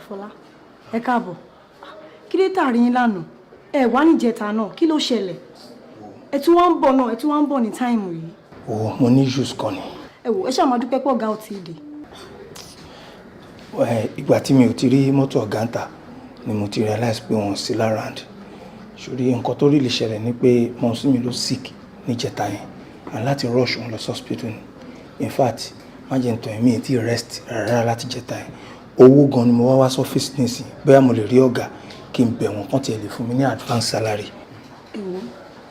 Fọlá, ẹ káàbọ̀. Kí ló tàrí yín lánàá? Ẹ wá níjẹta náà, kí ló ṣẹlẹ̀? Ẹ tún wá ń bọ̀ náà, ẹ tún wá ń bọ̀ ní táìmù yìí. Mo ní issues kan ni. Ẹ wò, ẹ ṣáà máa dúpẹ́ pé ọ̀gá ò tí ì dé. Ìgbà tí mi ò ti rí mọ́tò ọ̀gá ń tà ni mo ti realize pé wọ́n sí lárànd. Ṣòrí nǹkan tó rí lè ṣẹlẹ̀ ni pé mọ̀ọ́sùnmí ló sick níjẹta yẹn and láti rush wọn lọ sí hospital ni. In fact, má jẹ́ ntọ́ ẹ̀mí tí rest rárá láti jẹta yẹn. Owó gan ni mo wá sí ọ́fíìsì nísìnyí bóyá mo lè rí ọ̀gá kí n bẹ̀ wọ́n kàn tiẹ̀ lè fún mi ní advance salary. Ẹ wò,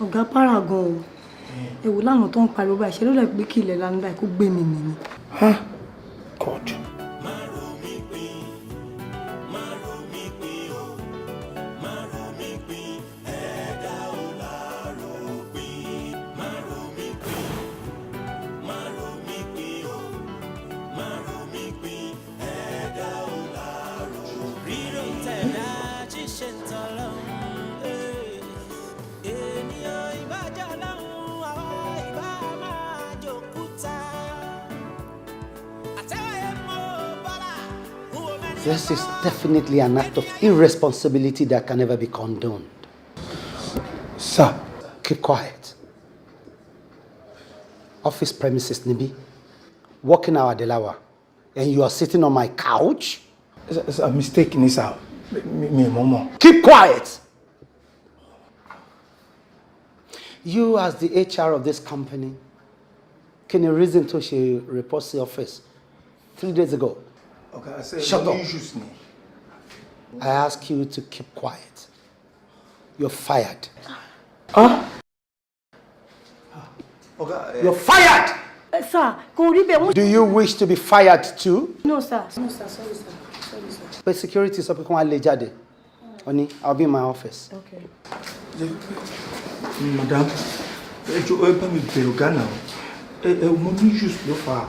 ọ̀gá para gan o. Ẹ wò lánàá tó ń pariwo báyìí ṣe ló lè gbé kí ilẹ̀ lánàá báyìí kó gbé mi mì ni. God. This is definitely an act of irresponsibility that can never be condoned. Sir. Keep quiet. Office premises, Nibi. Working hour, Delawa. And you are sitting on my couch? It's a mistake, Nisa. Me, Momo. Keep quiet! You, as the HR of this company, can you reason to she reports the office 3 days ago? Okay, I said, shut up. I ask you to keep quiet. You're fired. Huh? Okay, you're fired! Sir, do you wish to be fired too? No, sir. No, sir. Sorry, sir. Sorry, sir. But security is up. Oni, I'll be in my office. Okay. Madam, mo ní issues ló fà.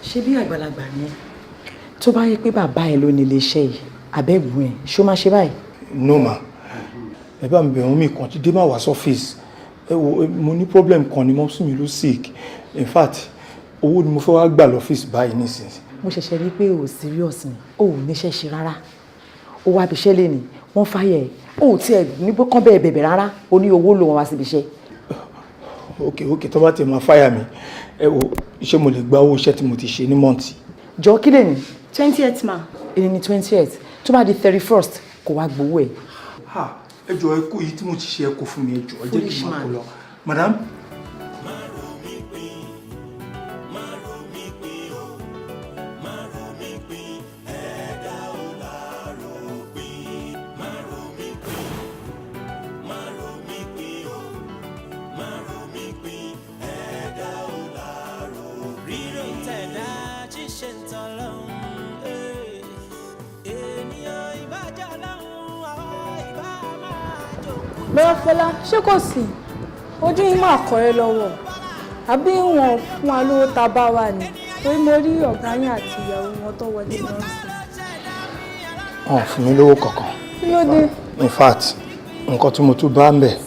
Ṣé bí àgbàlagbà ni tó bá yẹ pé bàbá ẹ ló ní iléeṣẹ́ yìí àbẹ̀wò ẹ̀ ṣó máa ṣe báyìí. No ma, ẹ bá mi bẹ̀ wọ́n mi kàn tí dé máa wá sọ́fíìsì. Mo ní problem kan ni mọ́sùn mi ló sick. In fact, owó ni mo fẹ́ wá gbà lọ́fíìsì báyìí nísinsìnyí. Mo ṣẹ̀ṣẹ̀ rí pé o serious ni o ò níṣẹ́ ṣe rárá. O wá ibiṣẹ́ lé ní wọ́n fàyẹ̀ o ò tiẹ̀ ní bó kán bẹ́ẹ̀ bẹ̀bẹ̀ rárá o ní owó ló wọn wá síbi iṣẹ́. Okay, tó bá ti máa fire mi ẹ wo iṣẹ́ mo lè gba owó iṣẹ́ tí mo ti ṣe ní mọ́ǹtì. Jọ kí lè ní. 20th ma. Èyí ni 20th tó bá di 31st kò wá gbowó ẹ̀. Ẹ jọ̀ọ́ ẹ kó yìí tí mo ti ṣe ẹ kó fún mi ẹ jọ̀ọ́ ẹ jẹ́ kí n máa kó lọ. Madam. Bẹ́ẹ̀ Fọlá, ṣé kò sí? Ojú yín máa kọ́ ẹ lọ́wọ́. Àbí wọn fún wa lówó ta bá wà ní? Torí mo rí ọ̀gá yín àti ìyàwó wọn tó wọlé lọ sí. Wọn ò fún mi lówó kankan. Kí ló dé? In fact, nǹkan tí mo tún bá ń bẹ̀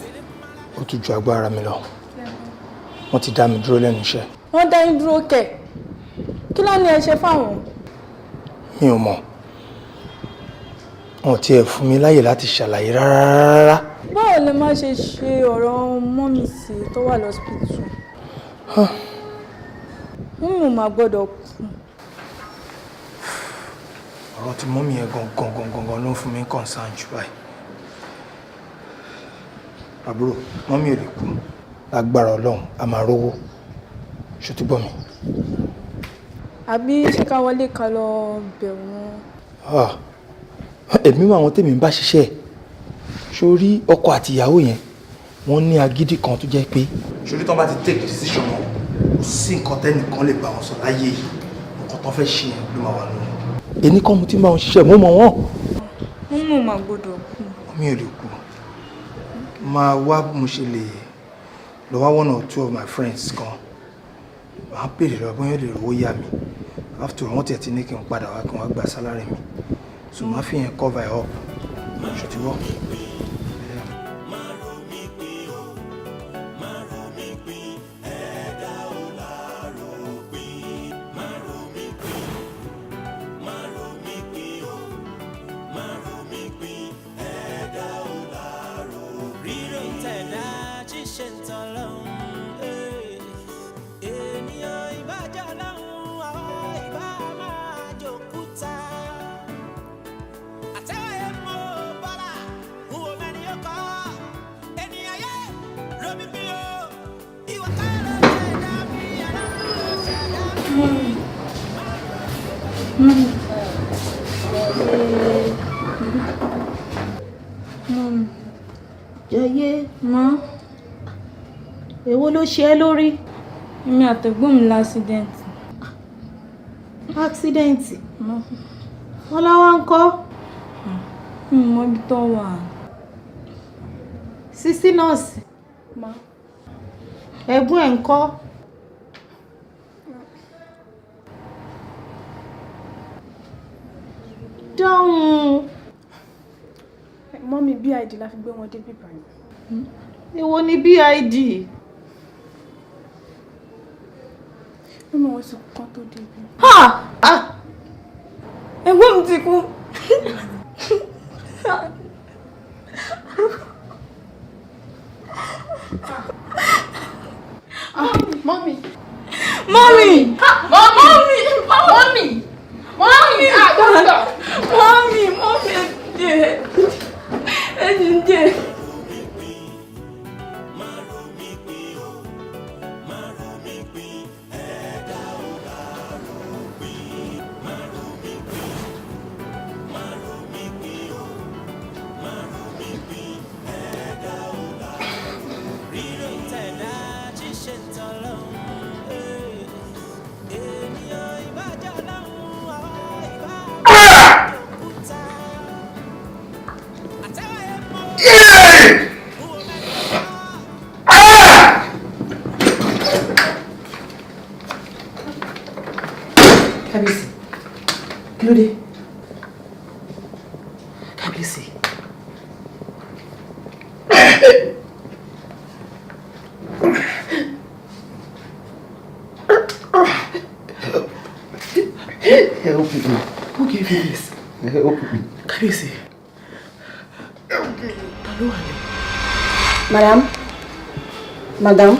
ó tún ju agbára mi lọ. Wọ́n ti dá mi dúró lẹ́nu iṣẹ́. Wọ́n dá yín dúró kẹ̀. Kí ló ní ẹ ṣe fáwọn? Mi ò mọ̀. Wọn ò tiẹ̀ fún mi láyè láti ṣàlàyé rárá. Báwo lè má ṣe ṣe ọ̀rọ̀ mọ́mì sí tó wà lọ́sípítù? Mọ́mì ò máa gbọ́dọ̀ kú. Ọ̀rọ̀ tí mọ́mì yẹn gangan ló ń fún mi concern jù báyìí. Àbúrò, mọ́mì ò lè kú. Lágbára Ọlọ́run, a máa rówó. Ṣòtúbọ̀ mi. Àbí ṣé ká wọlé ká lọ bẹ̀ wọ́n? Èmi mọ àwọn tèmi ń bá ṣiṣẹ́ sórí ọkọ àti ìyàwó yẹn wọ́n ní agídí kan tó jẹ́ pé sórí tán bá ti take decision wọn kò sí nǹkan tẹ́nìkan lè bá wọn sọ láyé yìí nǹkan tó fẹ́ ṣe yẹn ló máa wà lónìí. Èmi kan mo ti máa ń ṣiṣẹ́ mo mọ̀ wọ́n. Wọ́n mọ̀ máa gbọ́dọ̀ kú. Mi ò lè kú máa wá mo ṣe lè lọ wá 1 or 2 of my friends kan wàá pèrè lọ bóyá lè rówó yá mi after wọ́n tiẹ̀ ti ní kí n padà wá kí wọ́n gba sálárì mi so máa fi yẹn cover ẹ̀ up ṣòtìwọ́. Jẹ́yé. Má. Èwo ló ṣe ẹ́ lórí? Èmi àtẹ̀gbọ́n mi l'accident. Accident. Wọ́n láwọn ń kọ́. Mi ò mọ ibi tó wà. Sísí nọ́ọ̀sì. Má. Ẹ̀gbọ́n ẹ̀ ń kọ́. Dáhùn. Mọ́mí BID la fi gbé wọn dé bíbá yìí. Èwo ni BID? Mímọ̀ wọ́n sì kán tó dé ibi. Ẹ̀gbọ́n mi ti kú. Mọ́mí. Mọ́mì! Mọ́mí! Àgbàgbà! Mọ́mí ẹ̀jẹ̀. Kábíyèsí, kí ló dé? Kábíyèsí. Help me. Who gave you this? Help me. Kábíyèsí. Ta ló wà ní? Madam.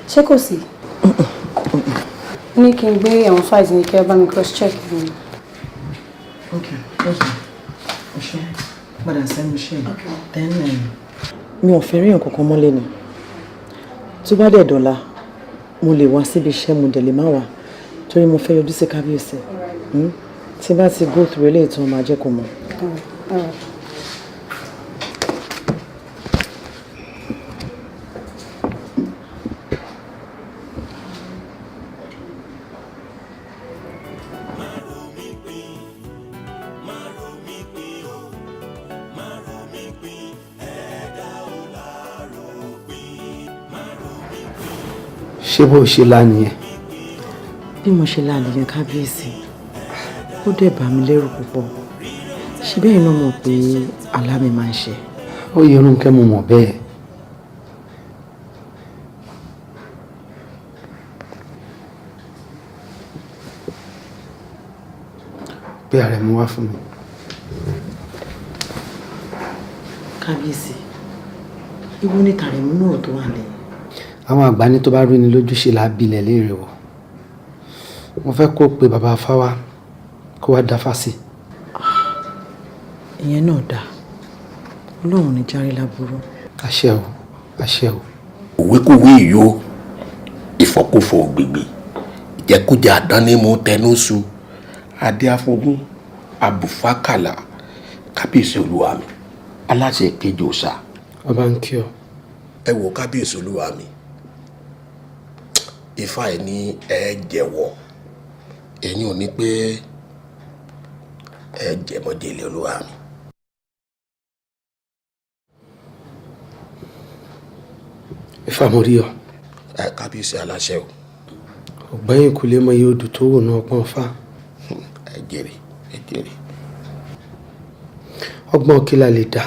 Ṣé kò sí? Ní kí n gbé àwọn files ní kí ẹ bá mi cross check them. Okay. Ọ̀ṣẹ́, padà sẹ́nu iṣẹ́. Then, mi ò fẹ́ rí nǹkan kan mọ́lẹ̀ ni. Tó bá dẹ̀ dọ̀la, mo lè wá síbi iṣẹ́ mo dẹ̀ lè má wá torí mo fẹ́ yọjú sí kábíyèsí. Tí bá ti go through eléyìí tán máa jẹ́ kó mọ̀. Ṣé bó ṣe lá nìyẹn? Bí mo ṣe lá nìyẹn kábíyèsí, ó dẹ̀ bà mí lẹ́rù púpọ̀. Ṣé bẹ́ẹ̀ náà mọ̀ pé àlá mi máa ń ṣẹ? Ó yẹ Rónkẹ́ mo mọ̀ bẹ́ẹ̀. Bí ààrẹ mú wá fún mi. Kábíyèsí, ìwọ ni tàrẹ̀mú náà tó wà lẹ́yìn. Àwọn àgbà ní tó bá rí ni lójú ṣe là á bilẹ̀ léèrè wọ̀. Mo fẹ́ kó pe bàbá Fáwá kó wá dáfá sí. Ìyẹn náà dáa. Ọlọ́run ní járe láburú. Àṣẹ o, àṣẹ o. Òwékòwé ìyó ìfọkúfọ ògbègbè ìjẹkújẹ àdánimú tẹnúsù adé afọgún abùfákàlà kábíyèsí olúwa mi aláṣẹ kejì òòṣà. Ọba ń kí ọ. Ẹ wo kábíyèsí olúwa mi ifá ẹ ní ẹ jẹ́wọ́ ẹ̀yin ò ní pé ẹ jẹmọjẹlẹ olúwa mi. Ifá mo rí ọ. Ẹ kábíyèsí aláṣẹ o. Ọ̀gbẹ́yìn kò lè mọ iye odò tó wò náà pọ́n fá. Ẹ jèrè ẹ jèrè. Ọgbọ́n kí la lè dá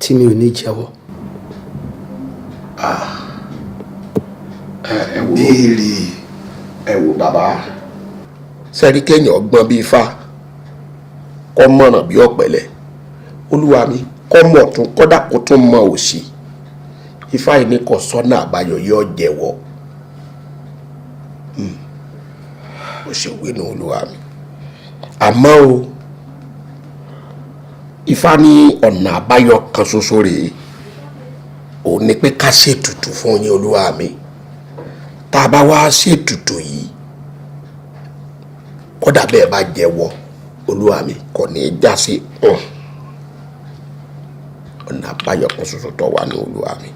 tí mi ò ní jẹ́wọ́. Ẹ wò bàbá sẹ́rí kẹ́yìn ọgbọ́n bíi ifá kọ́ mọ̀ràn bí ọ̀pẹ̀lẹ̀ olúwa mi kọ́ mọ̀ tún kọ́dà kó tún mọ òsì ifá yìí ní kò sọ́nà àbáyọ yóò jẹ́wọ́ ó ṣe wínú olúwa mi àmọ́ o ifá ní ọ̀nà àbáyọ kan ṣoṣo rèé òun ni pé ká ṣètùtù fún yín olúwa mi tá a bá wá ṣètùtù yìí kódà bẹ́ẹ̀ bá jẹ́wọ́ olúwa mi kò ní í já sí ọ̀nà àbáyọ kan ṣoṣo tó wà ní olúwa mi.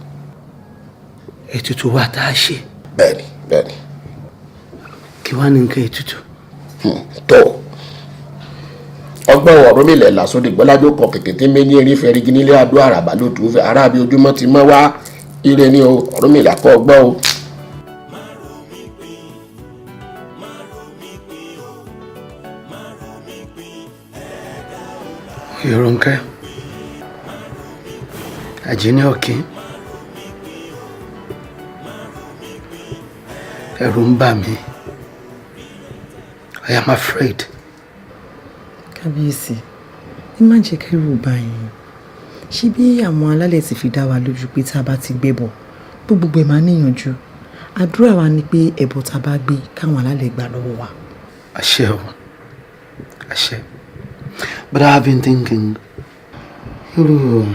Ètùtù wa tá a ṣe. Bẹ́ẹ̀ni bẹ́ẹ̀ni. Kí wá ní nǹkan ètùtù? Tó ọgbọ́n ọ̀rọ̀ mi lẹ̀ lásòdì gbọ́lájó kọ kèké tí méjì erin fẹ́rí gí nílé adó àràbà ló tù ú fẹ́ arábí ojúmọ́ ti mọ́ wá ire ní o ọ̀rọ̀ mi làkọ́ ọgbọ́n o. Yorùnkẹ́ Àjíní Ọ̀kín, ẹ̀rù ń bà mí. I am afraid. Kábíyèsí, ẹ má jẹ́ kẹ́rù bà yín. Ṣé bí àwọn alálẹ̀ ti fi dá wa lójú pé tá a bá ti gbé bọ̀ gbogbo ẹ̀ máa níyànjú. Àdúrà wa ni pé ẹbọ tá a bá gbé káwọn alálẹ̀ gbà lọ́wọ́ wa. Àṣẹ o, àṣẹ. But I have been thinking, irú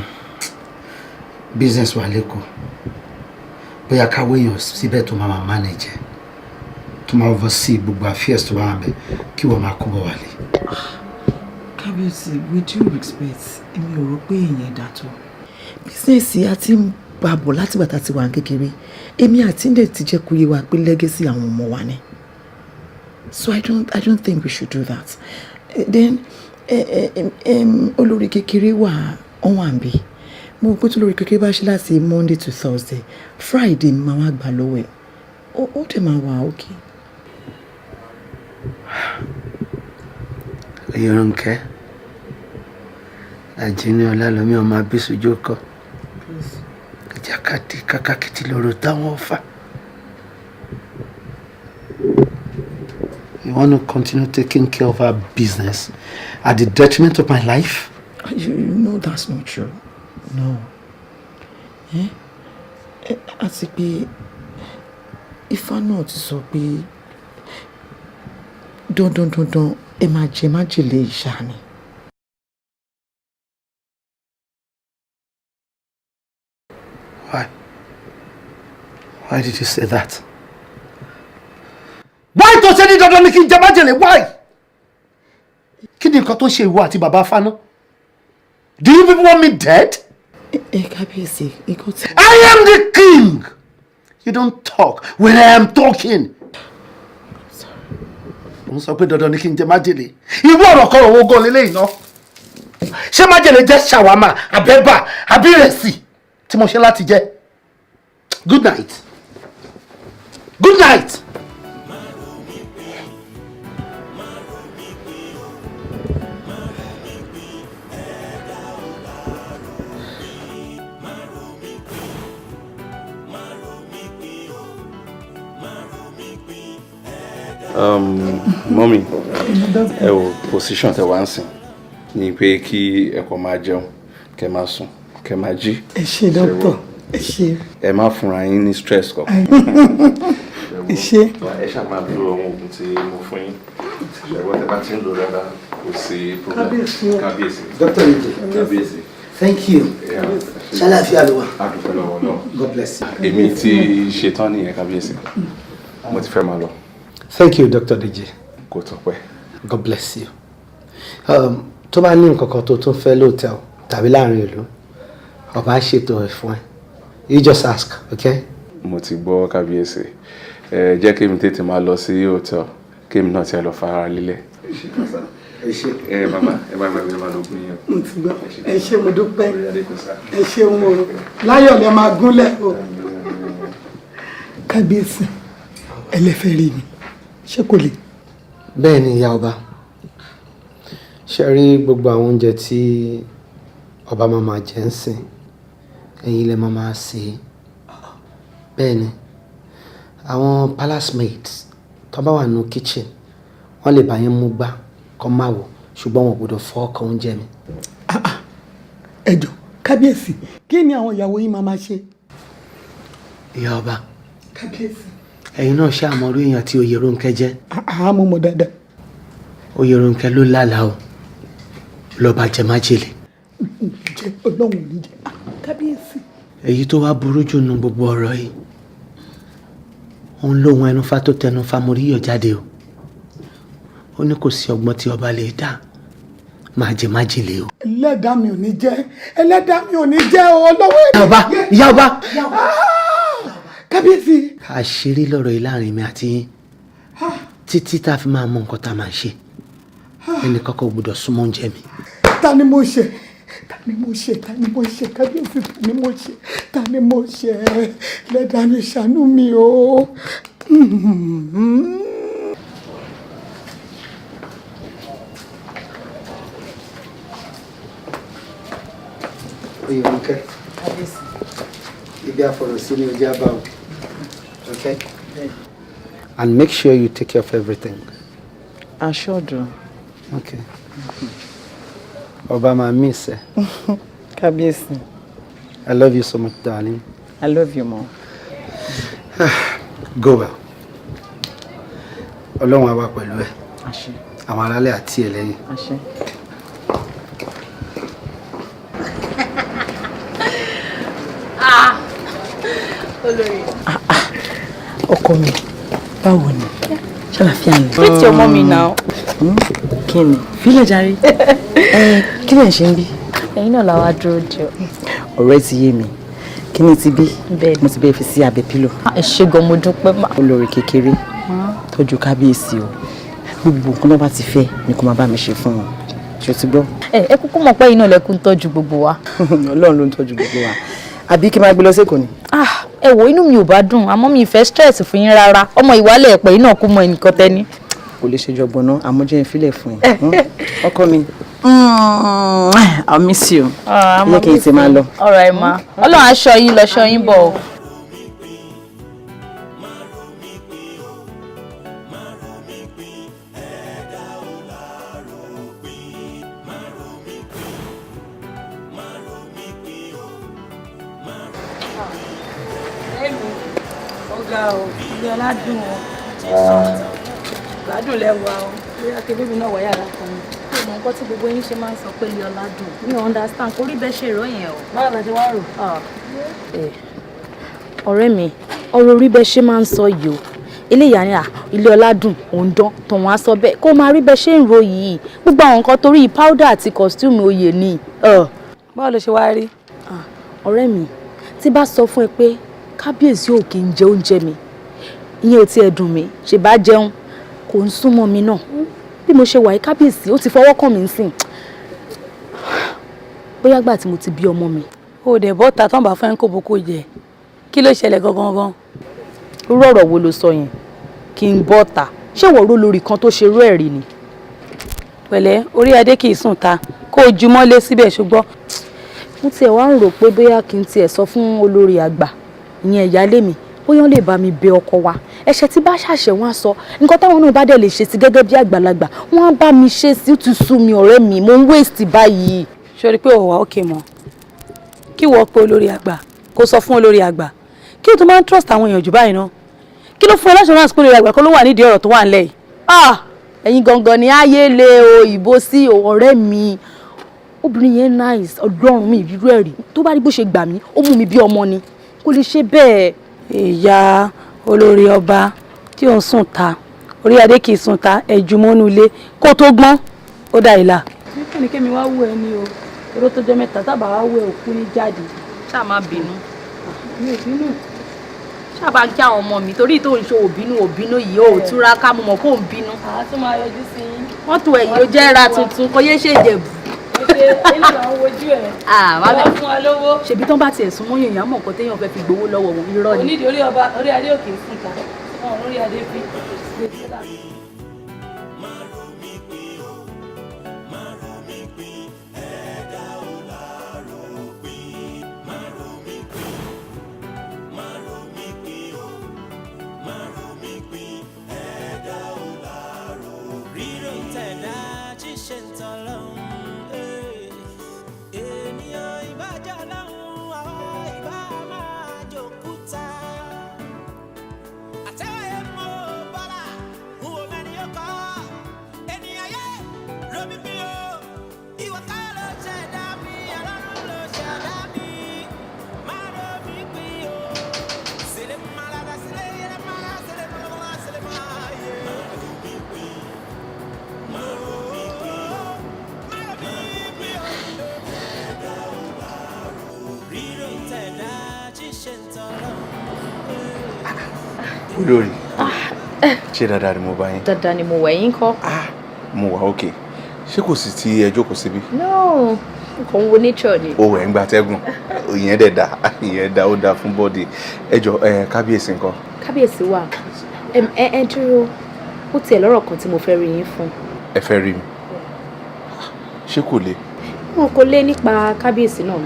business wa lẹ́kọ̀ọ́, bóyá káwé èèyàn síbẹ̀ tó máa manage, tó máa oversee gbogbo affairs tó bá wà bẹ̀ kí wọ́n máa kó bọ̀ wálé. Kábíyèsí, with due respect, èmi ò rò pé èèyàn dà tó. Bísíǹsì a ti ń bá bọ̀ láti ìgbà tá a ti wà kékeré. Èmi àti Ndé ti jẹ́ kó yé wa pé legacy àwọn ọmọ wa ni. So I don't think we should do that. Then olórí kékeré wà ọ̀wọ́n àbí. Mo rò pé tí olórí kékeré bá ṣe láti Monday to Thursday, Friday ni màá wá gbà lọ́wọ́ ẹ̀. Ó dẹ̀ máa wà okay. Yorùnkẹ́ Àjíní Ọlálọ́mí ọmọ Abísójókọ̀, ìjàkadì kàkàkìtì lọ́rọ̀ táwọn fà. You want to continue taking care of our business at the detriment of my life? You know that's not true. No. Àti pé Ifá náà ti sọ pé dandan ẹ máa jẹ májèlé ìṣá ni. Why did you say that? Why tó ṣe ní dandan ni kí n jẹ májèlé? Why? Kí ni nǹkan tó ṣe ìwọ àti bàbá Fáná? Do you people want me dead? Kábíyèsí, nǹkan tí. I am the king. You don't talk when I am talking. Mo sọ pé dandan ni kí n jẹ májèlé. Ìwọ ọ̀rọ̀ kan owó gan lélẹ́yìn náà. Ṣé májèlé jẹ́ ṣàwámà, àbẹ́bà, àbí ìrẹsì tí mo ṣe láti jẹ? Good night. Good night. Mọ́mí, ẹ wò position tẹ wá ń sìn ní pé kí ẹ kó máa jẹun, kẹ máa sùn, kẹ máa jí. Ẹ ṣé dókítà, ẹ ṣé. Ẹ má fúnra yín ní stress kankan. Ẹ ṣé. Ẹ ṣáà máa lo àwọn oògùn tí mo fún yín. Ṣẹ̀wọ́n tẹ bá ti ń lò dáadáa kò sí problem. Kábíyèsí. Dr. Ije. Kábíyèsí. Thank you. Ṣàlàáfíà ló wà. A dúpẹ́ lọ́wọ́ náà. God bless you. Èmi ti ṣetán nìyẹn kábíyèsí. Mo ti fẹ́ máa lọ. Thank you, Dr. Dije. Kò tọ́pẹ́. God bless you. Tó bá ní nǹkan kan tó tún fẹ́ lóòtẹ́ẹ̀lì tàbí láàrin ìlú, ọba ṣètò ẹ̀ fún ẹ. You just ask, okay? Mo ti gbọ́ kábíyèsí. Jẹ́ kí mi tètè máa lọ sí hòtẹ́ẹ̀lì kí èmi náà ti lọ fara lílẹ̀. Màmá, ẹ bá gbàgbé máa lọ gún yẹn. Mo ti gbọ́. Ẹ ṣé mo dúpẹ́. Ẹ ṣé mo láyọ̀ lẹ máa gúnlẹ̀ o. Kábíyèsí, ẹlẹ́fẹ́ rí mi. Ṣé kò le? Bẹ́ẹ̀ ni ìyá ọba. Ṣé rí gbogbo àwọn oúnjẹ tí ọba máa jẹ ń sìn, ẹ̀yin lẹ máa sè. Bẹ́ẹ̀ ni àwọn palace maids tó bá wà nínú kitchen wọ́n lè bá yín mú gbá kó máa wò ṣùgbọ́n wọn gbọ́dọ̀ fọ́ ọkàn oúnjẹ mi. Ẹ jọ̀ọ́ kábíyèsí, kí ni àwọn ìyàwó yín máa ṣe? Ìyá ọba. Kábíyèsí. Ẹ̀yin náà ṣàmọ̀rú èèyàn tí Oyèrónkẹ́ jẹ́. Mo mọ̀ dáadáa. Oyèrónkẹ́ ló lálàá o lọ́ba jẹ májèlé. Jẹ́ Ọlọ́run ò ní jẹ́. Kábíyèsí. èyí tó wá burú jù nù gbogbo ọ̀rọ̀ yìí òun lóhun ẹnu fa tó tẹnu fa mo rí yọ̀ jáde o ó ní kò sí ọgbọ́n tí ọba lè dá máa jẹ májèlé o. ẹlẹ́dàá mi ò ní jẹ́ o lọ́wọ́ ìyá ọba kábíyèsí. àṣírí lọ̀rọ̀ yìí láàrin mi àti yín títí tá a fi máa mọ nǹkan tá a máa ṣe ẹnì kankan ò gbọdọ̀ súnmọ́ oúnjẹ mi. ta ni mo ṣe kábíyèsí ta ni mo ṣe ẹlẹ́dàá mi ṣàánú mi o. Oyinke. Ibi àfọ̀rọ̀sí ni ojú àbá o. Okay? And make sure you take care of everything. I sure do. Okay. Ọba máa miss ẹ. Kábíyèsí. I love you so much, darling. I love you more. Go well. Ọlọ́run á wà pẹ̀lú ẹ. Àṣẹ. Àwọn aráalé àti ẹ lẹ́yìn. Àṣẹ. Olórí. Ọkọ mi, báwo ni? Ṣàlàfíà ni? Treat your mommy now. Kí ni? Fílẹ̀ jàre. Kí lẹ̀ ń ṣe ń bí? Ẹ̀yin náà la wá dúró jọ. Ọ̀rẹ́ ti yé mi. Kí ni ti bí? Bẹ́ẹ̀ Mo ti bẹ́ẹ̀ fi sí abẹ́ pílò. ẹ ṣé gan, mo dúpẹ́ mà. Olórí kékeré. Tọ́jú kábíyèsí o. Gbogbo nǹkan náà bá ti fẹ́ ni kó máa bá mi ṣe fún wọn. Ṣé o ti gbọ́? Ẹ kúkú mọ̀ pé iná lẹkùn tọ́jú gbogbo wa. Ọlọ́run ló ń tọ́jú gbogbo wa. Àbí kí n máa gbé lọ sẹ́kọ̀ọ́ ni? Ẹ wo inú mi ò bá dùn àmọ́ mi ìfẹ́ stress fún yín rárá. Ọmọ ìwálẹ̀ ẹ̀pẹ́ iná kú mọ ẹnìkan tẹ́ni. Kò lè ṣe jọgbọ́n náà àmọ́ jẹ́ ìfilẹ̀ fún ẹ. Ọkọ mi. I'll miss you. Ilé kì í ti máa lọ. Ọ̀rọ̀ ẹ̀ ma. Ọlọ́run aṣọ yín lọ ṣọ yín bọ̀ o. Ilé ọládùn o. Gbádùn lẹ́wà o. Bóyá kébé mi náà wọ̀ yàrá kan ni. Mo mọ nǹkan tí gbogbo yín ṣe máa ń sọ pé ilé ọlá dùn. Mi ò understand kò rí bẹ́ẹ̀ ṣe rọ yẹn o. Báwo la ṣe wá rò? Ọ̀rẹ́ mi, ọ̀rọ̀ orí bẹ́ẹ̀ ṣe máa ń sọ yìí o. Eléyà ni ilé ọlá dùn, òun dán, tọ̀wọ́n á sọ bẹ́ẹ̀. Kó máa rí bẹ́ẹ̀ ṣe ń ro yìí. Gbogbo àwọn nǹkan torí powder àti costume oyè ni. Báwo ló ṣe wá rí? Ọ̀rẹ́ mi, tí bá sọ fún ẹ pé kábíyèsí ò kì í jẹ oúnjẹ mi, ìyẹn ò tiẹ̀ dùn mí, ṣe bá jẹun, kò ń súnmọ́ mi náà. Bí mo ṣe wà yìí kábíyèsí, ó ti fọwọ́ kàn mí sìn. Bóyá gbà tí mo ti bí ọmọ mi. O dẹ̀ bọ́ta tán bá fẹ́ ń kó boko jẹ. Kí ló ṣẹlẹ̀ gangan? Irú ọ̀rọ̀ wo ló sọ yẹn? Kí n bọ́ta. Ṣé ìwọ ró lórí kan tó ṣe irú ẹ̀ rí ni? Pẹ̀lẹ́, orí adé kì í sùn ta. Kó o ju mọ́lé síbẹ̀ ṣùgbọ́n. Mo tiẹ̀ wá ń rò pé bóyá kí n tiẹ̀ sọ fún olórí àgbà, ìyẹn ìyálé mi, bóyá wọ́n lè bá mi bẹ ọkọ wa. Ẹ̀ṣẹ̀ tí bá ṣàṣẹ̀ wọ́n á sọ nǹkan táwọn náà bá dẹ̀ lè ṣe sí gẹ́gẹ́ bí àgbàlagbà wọ́n á bá mi ṣe sí. Ó ti sú mi ọ̀rẹ́ mi, mo ń waste báyìí. Ṣorí pé òwà òkè mọ́. Kí wọ́n pe olórí àgbà, kó sọ fún olórí àgbà. Kí o tó máa ń trust àwọn èèyàn jù báyìí náà. Kí ló fún ẹ l'assurance pé olórí àgbà kó ló wà nídìí ọ̀rọ̀ tó wà nílẹ̀ yìí? Ẹ̀yin gangan ni ayé le o ìbò sí ọ̀rẹ́ mi. Obìnrin yẹn nice, Ọlọ́run mi ìrírú ẹ̀ rí. Tó bá rí bó ṣe gbà mí, ó mú mi bí ọmọ ni. Kò lè ṣe bẹ́ẹ̀. Ìyá olórí ọba tí ò ń sùn ta, orí adé kì í sùn ta, ẹ̀jú mọ́nú ilé kó tó gbọ́n ó dá ìlà. Nípa ní kémi wá wú ẹ ní o, oró tó jẹ́ mẹ́ta tábà wá wú ẹ òkú ní jáde. Ṣáà má bínú. Mi ò bínú. Ṣáà bá kí àwọn ọmọ mi torí tó ń ṣe òbínú yìí ó túra ká mo mọ̀ kó ń bínú. Àá tún máa yọjú sí yín. Wọ́n tó ẹ̀yìn ó jẹ́ ra tuntun kò yé ṣe Ìjẹ̀bú. Ilé àwọn wojú ẹ̀. Wọ́n fún wa lówó. Ṣèbí tán bá tiẹ̀ sún mọ́ èèyàn mọ̀ nǹkan téèyàn fẹ́ fi gbowó lọ́wọ́ wọn irọ́ ni. Onídìí orí ọba, orí adé òkè sùn ta. Orí adé fi. Tell him more, but who many Olórí. Ṣé dáadáa ni mo bá yín? Dáadáa ni mo wẹ̀ yín kọ́. Mo wà okay. Ṣé kò sí tí ẹ jókòó síbí? No, nǹkan wo nature ni. O ẹ̀ ń gba atẹ́gùn. Ìyẹn dẹ̀ dá. Ìyẹn dá ó dá fún bọ́dì. Ẹ jọ̀ọ́ kábíyèsí ńkọ́? Kábíyèsí wà. Ẹ dúró. Ó tiẹ̀ lọ́rọ̀ kan tí mo fẹ́ rí yín fún. Ẹ fẹ́ rí mi? Ṣé kò le? Wọn kò lé nípa kábíyèsí náà.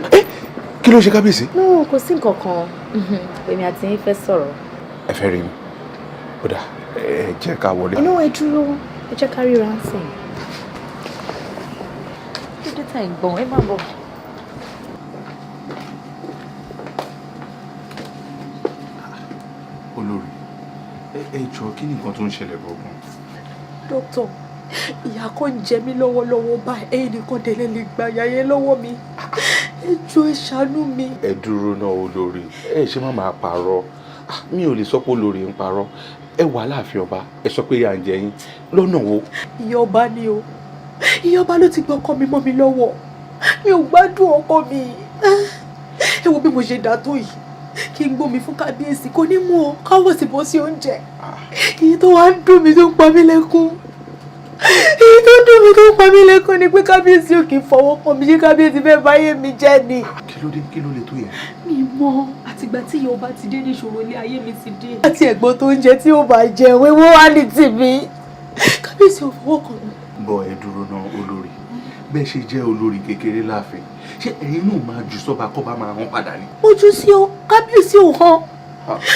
Kí ló ṣe kábíyèsí? No, kò sí nǹkan kan. Èmi àti yín fẹ́ sọ̀rọ̀. Ẹ fẹ́ rí mi? Ó dà, ẹ jẹ́ ká wọlé. Inú ẹ dúró, ẹ jẹ́ ká ríra ń sìn. Dídí ta ìgbọ̀n, ẹ má bọ̀. Olórí, ẹ jọ̀ọ́ kí ni nǹkan tó ń ṣẹlẹ̀ gbọ̀ngàn? Dókítà, ìyà kan ń jẹ mí lọ́wọ́lọ́wọ́ báyìí, ẹ̀yin nìkan délé lè gba ìyà yẹn lọ́wọ́ mi. Ẹ jọ̀ọ́ ẹ ṣàánú mi. Ẹ dúró náà olórí, ẹ ṣe má máa parọ́. Mi ò lè sọ pé olórí ń parọ́. Ẹ wà láàfin ọba, ẹ sọ pé ìyà ń jẹ yín lọ́nà wo? Ìyá ọba ni o. Ìyá ọba ló ti gbọ́ ọkọ mi mọ́ mi lọ́wọ́. Mi ò gbádùn ọkọ mi. Ẹ wo bí mo ṣe dà tó yìí. Kí n gbómi fún kábíyèsí kò ní mú ọ káwọ́ sì bọ́ sí oúnjẹ. Èyí tó wá ń dùn mí tó ń pa mí lẹ́kún. Èyí tó ń dùn mí tó ń pa mí lẹ́kún ni pé kábíyèsí ò kì í fọwọ́ kàn mí, ṣé kábíyèsí fẹ́ báyé mi jẹ́ ni. Kí ló lè tó yẹn? Mi mọ̀, àtìgbà tí ìyá ọba ti dé ní ìṣòro ilé ayé mi ti dé. Àti ẹ̀gbọ́n tó ń jẹ tí ó bá jẹ wéwó wá ní tìmí. Kábíyèsí ò fọwọ́ kàn mí. Bọ̀ ẹ dúró náà olórí, bẹ́ẹ̀ ṣe jẹ́ olórí kékeré láàfin, ṣé ẹ̀yin náà máa jù sọ́ba kọ́ba máa hàn padà ni? Ojú sí o, kábíyèsí ò hàn.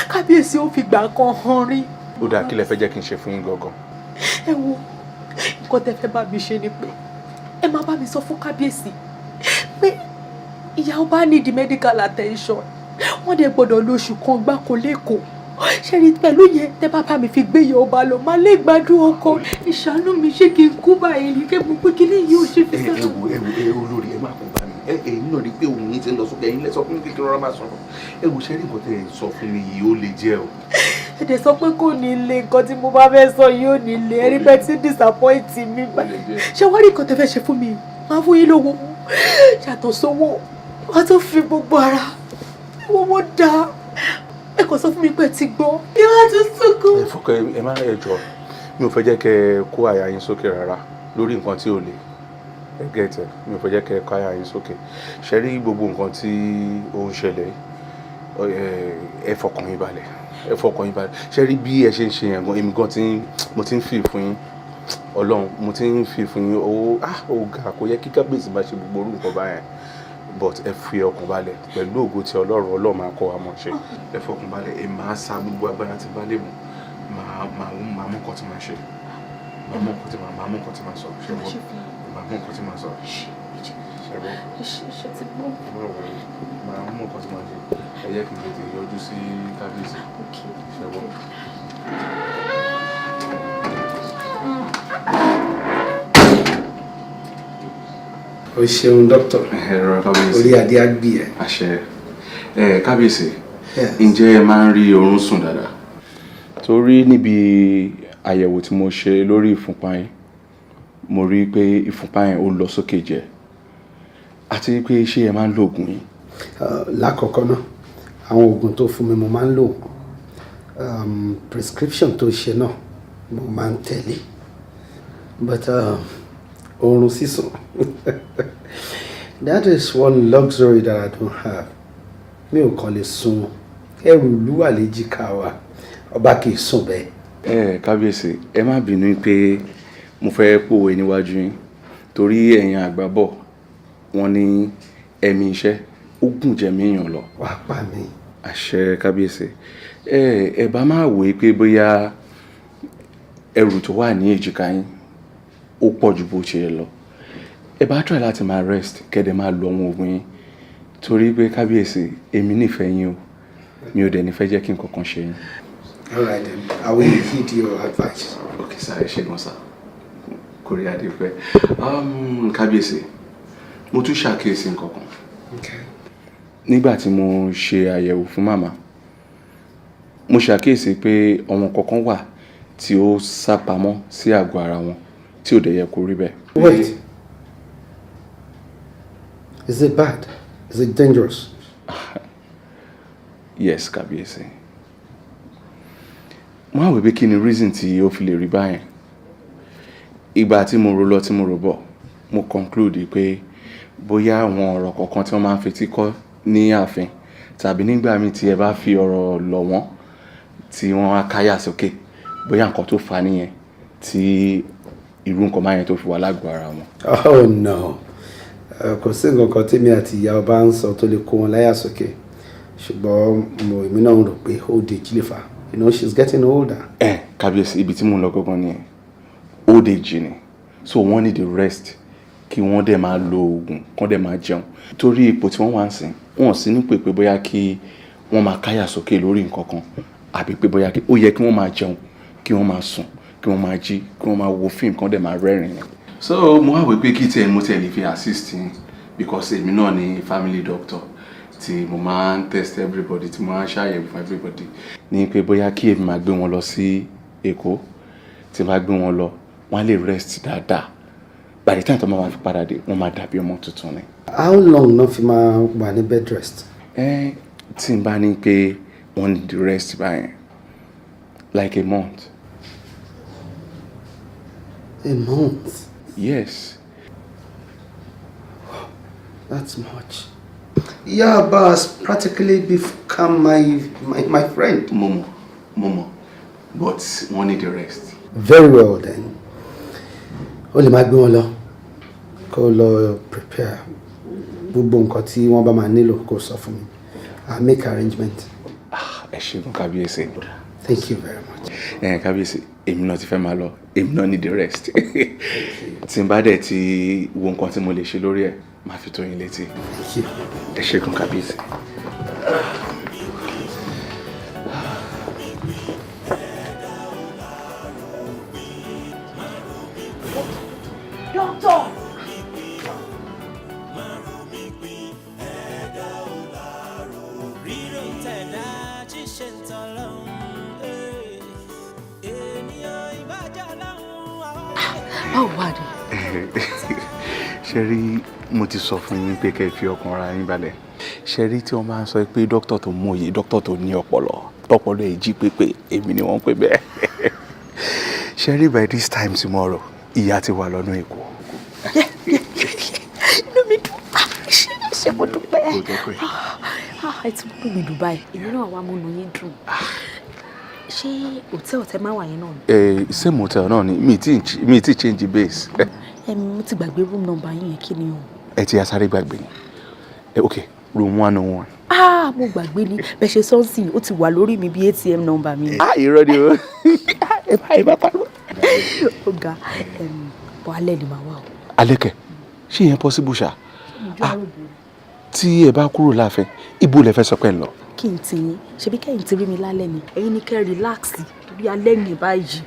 Kábíyèsí ò fìgbà kan hàn rí. Ó dáa, kí lẹ fẹ́ jẹ́ kí n ṣe fún yín gangan? Ẹ wo, nǹkan tẹ́ fẹ́ bá mi ṣe ni pé ẹ máa bá mi sọ fún kábíyèsí pé ìyá ọba need medical attention. Wọ́n dẹ̀ gbọ́dọ̀ lo oṣù kan gbáko lẹ́kọ̀ọ́. Ṣé rí pẹ̀lú yẹn tẹ́ bá bá mi fi gbé ìyá ọba lọ máa lè gbádùn ọkọ. Ìṣàánú mi ṣé kí n kú báyìí ní kébù pé kí ni yóò ṣe fi sọ́nà. ẹ olórí ẹ má kó bá mi. Ẹ̀yin náà rí pé òun yín ti ń lọ sókè, ẹ̀yin lẹ sọ fún mi kékeré ọ̀rọ̀ máa sọ̀rọ̀. Ẹ wo ṣe rí nǹkan tẹ́ ẹ sọ fún mi yìí ó lè jẹ́ o. Ẹ dẹ̀ sọ pé kò ní le, nǹkan tí mo bá fẹ́ sọ yìí ò ní le. Ẹ rí pé tí disappoint mi bá. Ṣé wá rí nǹkan tẹ́ fẹ́ ṣe fún mi? Máa fún yín lówó. Yàtọ̀ sówó, wọ́n tún fi gbogbo ara. Owó dáa. Ẹ kò sọ fún mi pé ti gbọ́. Bí wọ́n tún sunkún. Ẹ fọkàn ẹ má ẹ jọ̀ọ́, mi ò fẹ́ jẹ́ kẹ́ ẹ kó àyà yín sókè rárá lórí nǹkan tí ò le. Ẹ gẹ̀tẹ̀, mi ò fẹ́ jẹ́ kẹ́ ẹ kó àyà yín sókè. Ṣé rí gbogbo nǹkan tí ó ń ṣẹlẹ̀ ẹ fọkàn yín balẹ̀. Ẹ fọkàn yín balẹ̀. Ṣé rí bí ẹ ṣe ń ṣe yẹn gan, èmi gan mo ti ń feel fún yín. Ọlọ́run, mo ti ń feel fún yín. Ó ga, kò yẹ kí kábíyèsí máa ṣe gbogbo orú nǹkan báyẹn. But ẹ fi ọkàn balẹ̀ pẹ̀lú ògo tí Ọlọ́run máa kọ́ wa mọ̀ ṣe. Ẹ fọkàn balẹ̀, ẹ máa sa gbogbo agbára tí bá lè mú. Máa mú nǹkan tí máa ṣe. Máa mú nǹkan tí máa sọ. Ṣé wọ́n? Máa mú nǹkan tí máa sọ. Ṣé wọ́n? Ṣé ti gbọ́? Máa mú nǹkan tí máa ṣe. Ẹ yẹ kí n tètè yọjú sí kábíyèsí. Ṣé wọ́n? O ṣeun dókítà. Ẹ̀rọ kábíyèsí. Orí adé á gbì ẹ́. Àṣẹ. Kábíyèsí, ǹjẹ́ ẹ máa ń rí oorun sùn dáadáa? Torí níbi àyẹ̀wò tí mo ṣe lórí ìfúnpá yín, mo rí pé ìfúnpá yín ó lọ sókè jẹ. Àti pé ṣé ẹ máa ń lo oògùn yín? Lákọ̀ọ́kọ́ náà, àwọn oògùn tó fún mi mo máa ń lò. Prescription tó ṣe náà mo máa ń tẹ̀lé. But oorun sísùn that is one luxury that I don't have. Mi ò kàn lè sùn, ẹrù ìlú wà léjìká wa, ọba kì í sùn bẹ́ẹ̀. Kábíyèsí, ẹ má bínú pé mo fẹ́ pòwe níwájú yín torí ẹ̀yin àgbà bọ̀ wọ́n ní ẹ̀mí iṣẹ́ ó gùn jẹ̀mí èèyàn lọ. Wàá pa mí. Àṣẹ kábíyèsí. Ẹ bá máa wòye pé bóyá ẹrù tó wà ní èjìká yín ó pọ̀ ju bó ṣe yẹ lọ. Ẹ bá try láti máa rest kẹ́dẹ̀ máa lo àwọn oògùn yín torí pé kábíyèsí èmi nífẹ̀ẹ́ yín o, mi ò dẹ̀ nífẹ̀ẹ́ jẹ́ kí nǹkan kan ṣe yín. All right then, I will heed your advice. Okay sir, ẹ ṣé gan sir. Kórí adé fẹ́. Kábíyèsí, mo tún ṣàkíyèsí nǹkan kan. Okay. Nígbà tí mo ṣe àyẹ̀wò fún màmá, mo ṣàkíyèsí pé àwọn kankan wà tí ó sápamọ́ sí àgọ́ ara wọn tí ò dẹ̀ yẹ kó rí bẹ́ẹ̀. Wait. Is it bad? Is it dangerous? Yes, kábíyèsí. Mo á wò pé kí ni reason tí ó fi lè rí báyẹn. Ìgbà tí mo rò lọ tí mo rò bọ̀, mo conclude pé bóyá àwọn ọ̀rọ̀ kọ̀ọ̀kan tí wọ́n máa ń fetí kọ́ ní ààfin tàbí nígbà míì tí ẹ bá fi ọ̀rọ̀ lọ̀ wọ́n tí wọ́n á káyà sókè, bóyá nǹkan tó fà á nìyẹn tí irú nǹkan báyẹn tó fi wà lágọ̀ọ́ ara wọn. Oh no, kò sí nǹkan kan tèmi àti ìyá ọba ń sọ tó lè kó wọn láyà sókè, ṣùgbọ́n èmi náà ń rò pé old age lè fà. You know, she's getting older. Kábíyèsí, ibi tí mò ń lọ gangan nìyẹn. Old age ni, so wọ́n need the rest kí wọ́n dẹ̀ máa lo oògùn kán dẹ̀ máa jẹun torí ipò tí wọ́n wá ń sìn wọ́n sì ní pé bóyá kí wọ́n máa káyà sókè lórí nǹkan kan àbí pé bóyá ó yẹ kí wọ́n máa jẹun kí wọ́n máa sùn kí wọ́n máa jí kí wọ́n máa wo fíìmù kán dẹ̀ máa rẹ́rìn-ín. So mo wá wò pé kí tiẹ̀ mo tiẹ̀ lè fi assist yín because èmi náà ni family doctor tí mo máa ń test everybody tí mo máa ń ṣàyẹ̀wò fún everybody ní pé bóyá kí èmi máa gbé wọn lọ sí Èkó tí máa gbé wọn lọ wọ́n á lè rest dáadáa by the time tó máa fi padà dé wọ́n máa dàbí ọmọ tuntun ni. How long náà fi máa wà ní bed rest? Tí n bá ní pé wọ́n need the rest báyẹn like a month. A month? Yes. Wow, that's much. Yeah, but has practically become my friend. Momo, but wọ́n need the rest. Very well then. Ó lè máa gbé wọn lọ kó lọ prepare gbogbo nǹkan tí wọ́n bá máa nílò kó sọ fún mi. I'll make arrangement. Ẹ ṣeun kábíyèsí. Thank you very much. Kábíyèsí, èmi náà ti fẹ́ máa lọ, èmi náà need the rest. Tí n bá dẹ̀ ti wo nǹkan tí mo lè ṣe lórí ẹ̀, máa fi tó yín létí. Thank you. Ẹ ṣeun kábíyèsí. Doctor! Báwo wà ní? Ṣé rí mo ti sọ fún yín pé kẹ́ ẹ fi ọkàn ara yín balẹ̀. Ṣé rí tí wọ́n máa ń sọ pé dókítà tó mọ̀ye dókítà tó ní ọpọlọ tọpọlọ ẹ̀ jí pépé èmi ni wọ́n ń pè bẹ́ẹ̀. Ṣé rí by this time tomorrow ìyá ti wà lọ́nà Èkó. Inú mi dùn. Ṣé mo dúpẹ́? Ẹ ti mú mi Dubai. Èmi náà wá múnú yín dùn. Ṣé hòtẹ́ẹ̀lì tẹ máa wà yẹn náà ni? Same hotel náà ni mi ti change base. Mo ti gbàgbé room number yín yẹn kí ni o? Ẹ ti asáré gbàgbé ni. Okay, room 101. Mo gbàgbé ni bẹ́ẹ̀ ṣe sọ́ọ̀sì ó ti wà lórí mi bí ATM number mi. Irọ́ ni o. Ẹ bá pariwo. Ó ga bọ́ alẹ́ ni màá wà o. Alẹ́ kẹ̀, ṣé yẹn possible ṣá? Tí ẹ bá kúrò láàfin, ibo lẹ fẹ́ sọ pé ń lọ? Kí n ti yín ṣebí kẹ́yìn ti rí mi lálẹ́ ni ẹ̀yin ni kẹ́ relax torí alẹ́ ni báyìí.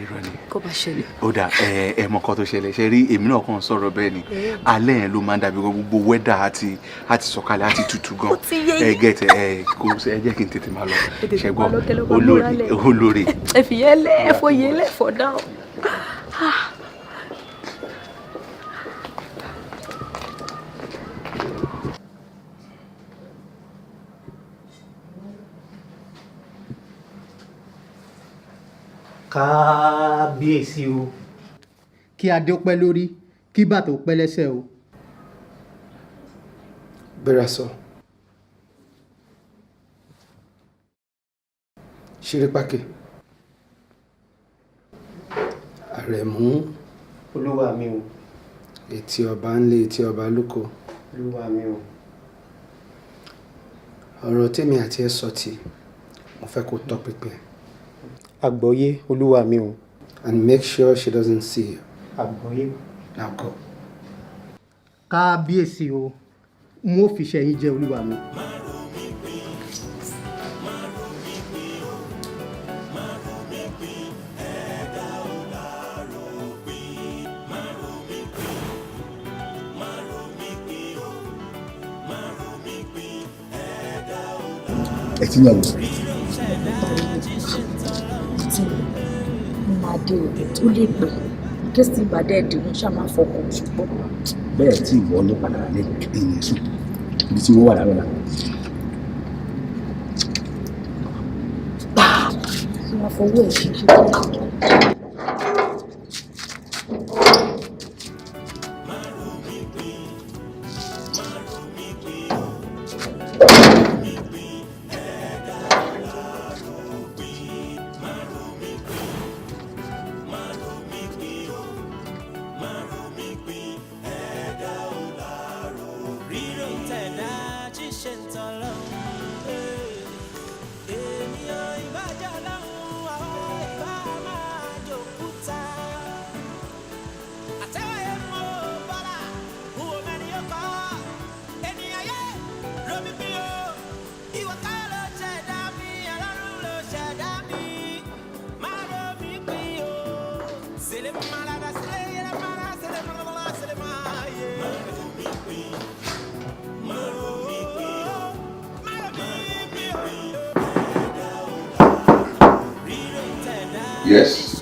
Irọ́ ni. Kó bá ṣẹlẹ̀. Ó dà ẹ mọ nǹkan tó ṣẹlẹ̀ ṣe rí èmi náà kàn sọ̀rọ̀ bẹ́ẹ̀ ni alẹ́ yẹn ló máa ń dàbí gbogbo wẹ́dà àti sọ̀kalẹ̀ àti tutù gan. Gẹ̀tẹ̀ kò ẹ jẹ́ kí n tètè máa lọ ṣẹ́gbọ́n olórí. Ẹ fi yẹn lẹ́ ẹ fọ yẹn lẹ́ for now. Kábíyèsí o, kí adé ó pẹ́ lórí kí bàtà ó pẹ́ lẹ́sẹ̀ o. Bẹ́rẹ̀ sọ. Ṣerépaké. Àrẹ̀mú. Olúwa mi o. Etí ọba ń lé etí ọba lóko. Olúwa mi o. Ọ̀rọ̀ tèmi àti ẹ sọ tí mo fẹ́ kó tọpinpin. Àgbọ́yé olúwa mi o. And make sure she doesn't see you. Àgbọ́yé. Now go. Kábíyèsí o, n ó fi ṣẹ̀yìn jẹ olúwa mi. Ẹ ti yàn wò. Adé tó lè pè kí ìbàdàn ẹ̀dínwó ṣáà máa fọkàn ṣùgbọ́n. Bẹ́ẹ̀ tí ìwọ ní padà lé èèyàn sùn ibi tí wọ́n wà lára la. máa fọwọ́ ẹ̀ ṣíṣe. Yes.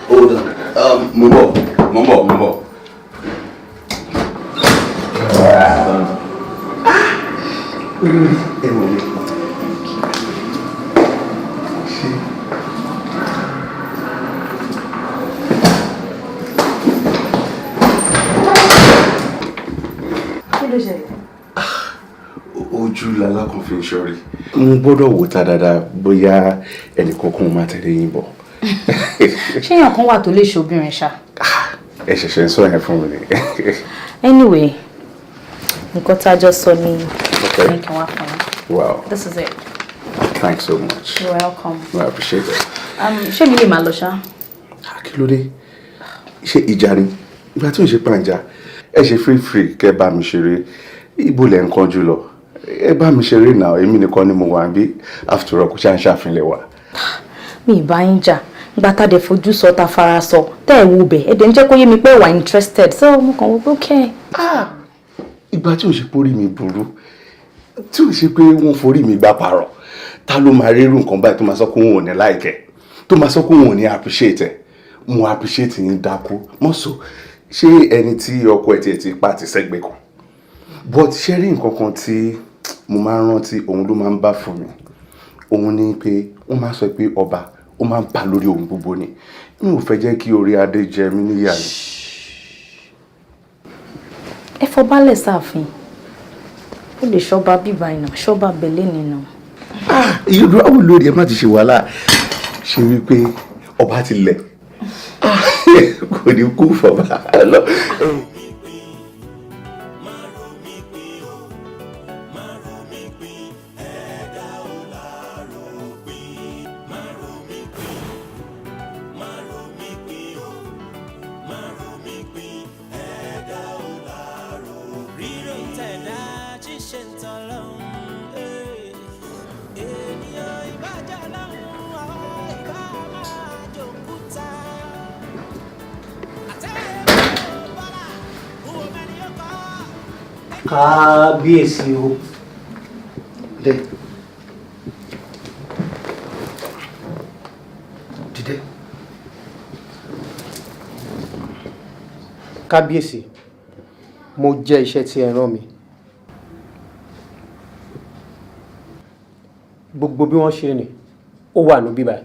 Hold on. Mumbo. Ojú lala kan fi ń ṣọ́rí. Mo gbọ́dọ̀ wò ta dáadáa bóyá ẹnìkankan máa tẹ̀lé yín bọ̀. Ṣé èèyàn kan wà tó lè ṣobìnrin ṣá? Ẹ ṣẹ̀ṣẹ̀ ń sọ yẹn fún mi ni. Anyway, nǹkan tá a jọ sọ ni ní kí wọ́n fún mi. Wow. This is it. Thanks so much. You're welcome. I appreciate it. Ṣé mi lè máa lọ ṣá? Kí ló dé? Ṣé ìjà ni? Ìgbà tí ò ń ṣe pàǹjà, ẹ ṣe free kẹ́ bá mi ṣeré. Ibo lẹ̀ ń kánjú lọ. Ẹ bá mi ṣeré náà, èmi nìkan ni mo wà níbí. After all, kò ṣáà ń ṣàfihàn wa. Mi ì bá yín jà. Ìgbà tá a dẹ̀ fojú sọ ta fara sọ. Tẹ́ ẹ̀ wo bẹ̀, ẹ dẹ̀ ń jẹ́ kó yé mi pé ẹ wà interested. So mo kàn wò pé okay. Ìgbà tí ò ṣe pé orí mi burú, tí ò ṣe pé wọ́n forí mi gbá parọ̀, ta ló máa rírun nǹkan báyìí tó máa sọ pé òun ò ní láìkẹ́, tó máa sọ pé òun ò ní appreciate ẹ̀. Mo appreciate yín dákú. Mọ́sọ̀, ṣé ẹni tí ọkọ ẹ̀ tiẹ̀ ti pa ti sẹ́gbẹ̀ẹ́ kan? But ṣé rí nǹkan kan tí mo máa ń rántí òun ló máa ń bá fún mi? Òun ni pé wọ́n máa sọ pé ọba ó máa ń bà lórí ohun gbogbo ni. Mi ò fẹ́ jẹ́ kí orí adé jẹ mí níyà ni. Ẹ fọbalẹ̀ sáàfin. Ó lè ṣọba bíbá iná, ṣọba bẹ̀lẹ́ nínú. Irú àwọn olórí ẹ má ti ṣe wàhálà. Ṣé wípé ọba ti lẹ̀? Kò ní kú fọba lọ. Kábíyèsí o. Dìde. Kábíyèsí, mo jẹ́ iṣẹ́ tí ẹ rán mi. Gbogbo bí wọ́n ṣe rìn, ó wà ní bíbá.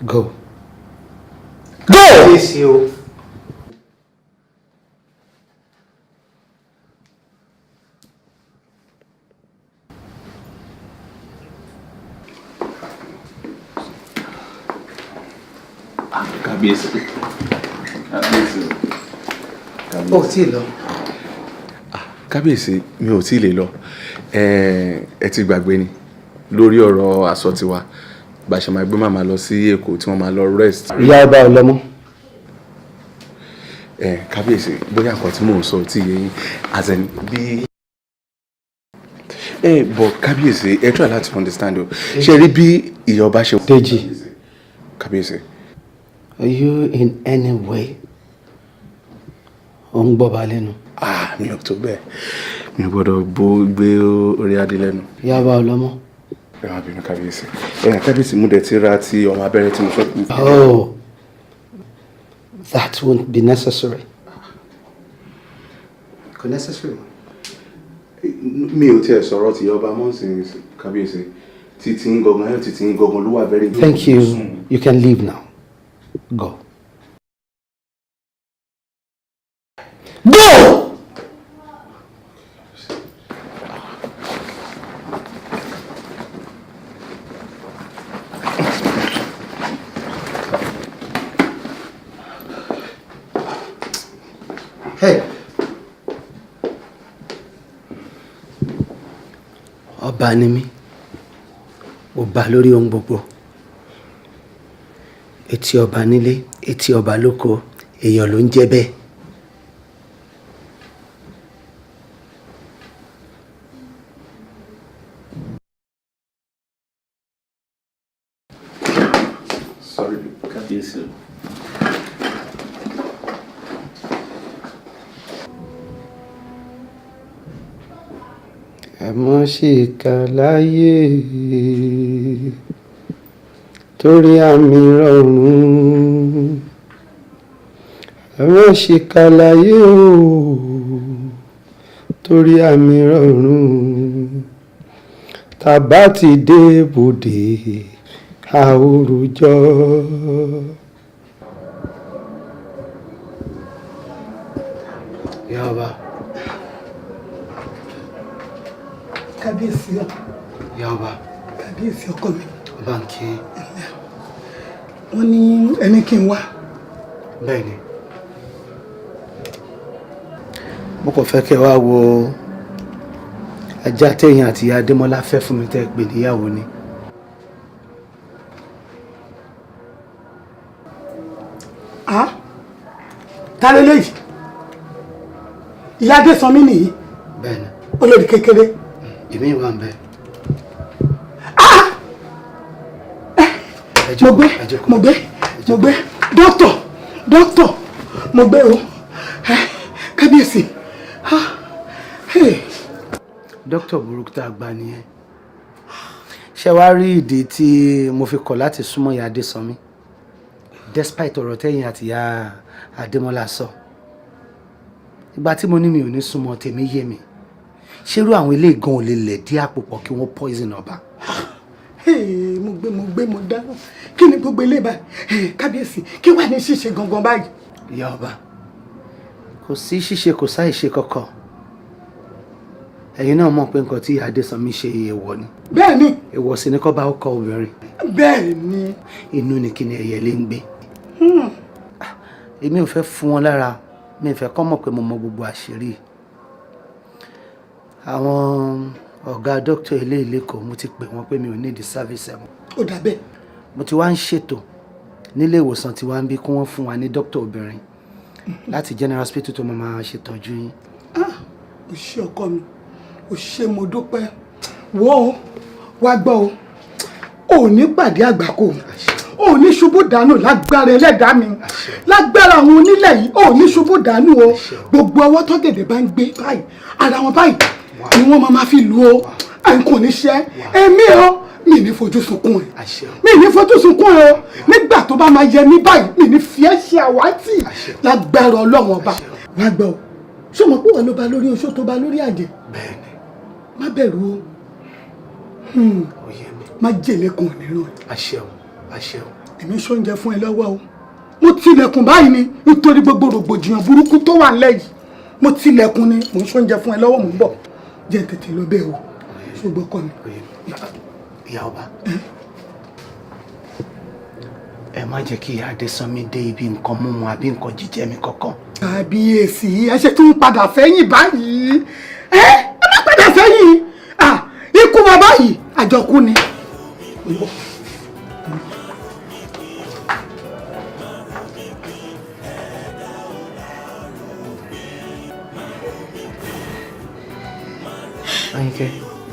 Go. Go! Kábíyèsí o. Kábíyèsí. Kábíyèsí. Ó tí ì lọ. kábíyèsí mi ò tí ì lè lọ ẹ ti gbàgbé ni lórí ọ̀rọ̀ aṣọ tiwa bá ṣe máa gbé màmá lọ sí Èkó tí wọ́n máa lọ rest. ìyá ọba ọlọ́mọ. kábíyèsí bóyá nǹkan tí mò ń sọ tí yẹn àzẹn bí. bọ̀ kábíyèsí ẹ try láti understand o ṣe rí bí ìyá ọba ṣe. Dèjì. kábíyèsí. Are you in any way ò ń gbọ́ ba lẹ́nu? Mi ò tó bẹ́ẹ̀ mi ò gbọ́dọ̀ gbé orí adé lẹ́nu. ìyá ọba ọlọ́mọ. ẹ má bínú kábíyèsí kábíyèsí mú dẹ̀ ti ra ti ọmọ abẹ́rẹ́ tí mo fẹ́ kú. Oh, that won't be necessary. Kò necessary. Mi ò tiẹ̀ sọ̀rọ̀ ti ọba mọ́sìn kábíyèsí títí ń gangan ló wà very good. Thank you. You can leave now. Go. Go! Hey. Ọba ni mí. Ọba lórí ohun gbogbo. Etí ọba nílé, etí ọba lóko, èèyàn ló ń jẹ́ bẹ́ẹ̀. Sorry, kábíyèsí. Ẹ mọ́ ṣìkà láyé torí àmì rọrùn. Ẹ mọ́ ṣìkà láyé o torí àmì rọrùn. Tàbá ti dé bòde àwòrújọ. Ìyá ọba. Kábíyèsí ọ. Ìyá ọba. Kábíyèsí ọkọ mi. Ọba ń kí. Wọ́n ní ẹni kí n wá. Bẹ́ẹ̀ni. Mo kàn fẹ́ kẹ́ wá wo ajá téèyàn àti ìyá Adémọ́lá fẹ́ fún mi tẹ́ pè níyàwó ni. Ta lélẹ́yìí? Ìyá Adésànmí nìyí. Bẹ́ẹ̀ni. Olórí kékeré. Èmi wà ń bẹ. Mo gbé dókítà mo gbé o kábíyèsí. Dókítà burúkú tá a gbà nìyẹn. Ṣé wàá rí ìdí tí mo fi kọ̀ láti súnmọ́ ìyá Adésànmí despite ọ̀rọ̀ tẹ́yìn àti ìyá Adémọ́lá sọ. Ìgbà tí mo ní mi ò ní súnmọ́ tèmi yé mi. Ṣérú àwọn ilé gan ò lè lẹ̀ dí àpò pọ̀ kí wọ́n poison ọba. Mo dáná kí ni gbogbo ilé báyìí kábíyèsí kí wà ní ṣíṣe gangan báyìí. Ìyá ọba kò sí ṣíṣe kò sáì ṣe kankan. Ẹ̀yin náà mọ̀ pé nǹkan tí ìyá Adésànmí ṣe èèwọ̀ ni. Bẹ́ẹ̀ni. Èèwọ̀ sì ni kó bá ọkọ obìnrin. Bẹ́ẹ̀ni. Inú ni kí ni ẹyẹlé ń gbé. Èmi ò fẹ́ fún wọn lára mi ò fẹ́ kọ́ mọ̀ pé mo mọ gbogbo àṣírí. Àwọn ọ̀gá dókítà ilé ìlẹ́kọ̀ọ́ mo ti pè wọ́n pé mi ò ní ìdí sáfíìsì ẹ̀wọ̀n. Ó dà bẹ́ẹ̀. Mo ti wá ń ṣètò nílé ìwòsàn tí wá ń bí kí wọ́n fún wa ní dókítà obìnrin láti general hospital tó máa ṣètọ́jú yín. O ṣé ọkọ mi o ṣé mo dúpẹ́ wo wá gbọ́ o ò ní pàdé àgbákò ò ní ṣubú dànù lágbára ẹlẹ́dàá mi lágbára àwọn onílẹ̀ yìí ò ní ṣubú dànù o gbogbo ọwọ́ tó gèdè bá ń gbé báyìí ara wọn báyìí ni wọ́n máa fi lù o àìkò ní ṣe èmi o mi ní fojú sunkún ẹ mi ní fojú sunkún ẹ o nígbà tó bá máa yẹ mí báyìí mi ní fi ẹ́ ṣe àwátì lágbára ọlọ́run ọba wá gbọ́ o ṣé mo pé wọn ló ba lórí oṣó tó ba lórí àjẹ́ má bẹ̀rù o má jèlé kan nírun àṣẹ o èmi ṣóúnjẹ fún ẹ lọ́wọ́ o mo tilẹ̀kùn báyìí ni nítorí gbogbo rògbòdìyàn burúkú tó wà nílẹ̀ yìí mo tilẹ̀kùn ni mo ń ṣóúnjẹ fún ẹ lọ́wọ́ mo ń bọ̀ jẹ́ tètè lọ bẹ́ẹ̀ o ṣùgbọ́n kọ́ mi. Ìyá ọba ẹ má jẹ́ kí ìyá Adésànmí dé ibi nǹkan mímu àbí nǹkan jíjẹ mi kankan. Kábíyèsí ẹ ṣe tún padà fẹ́yìn báyìí ẹ má padà sẹ́yìn ikú bàbá yìí àjọkú ni. Ayinke,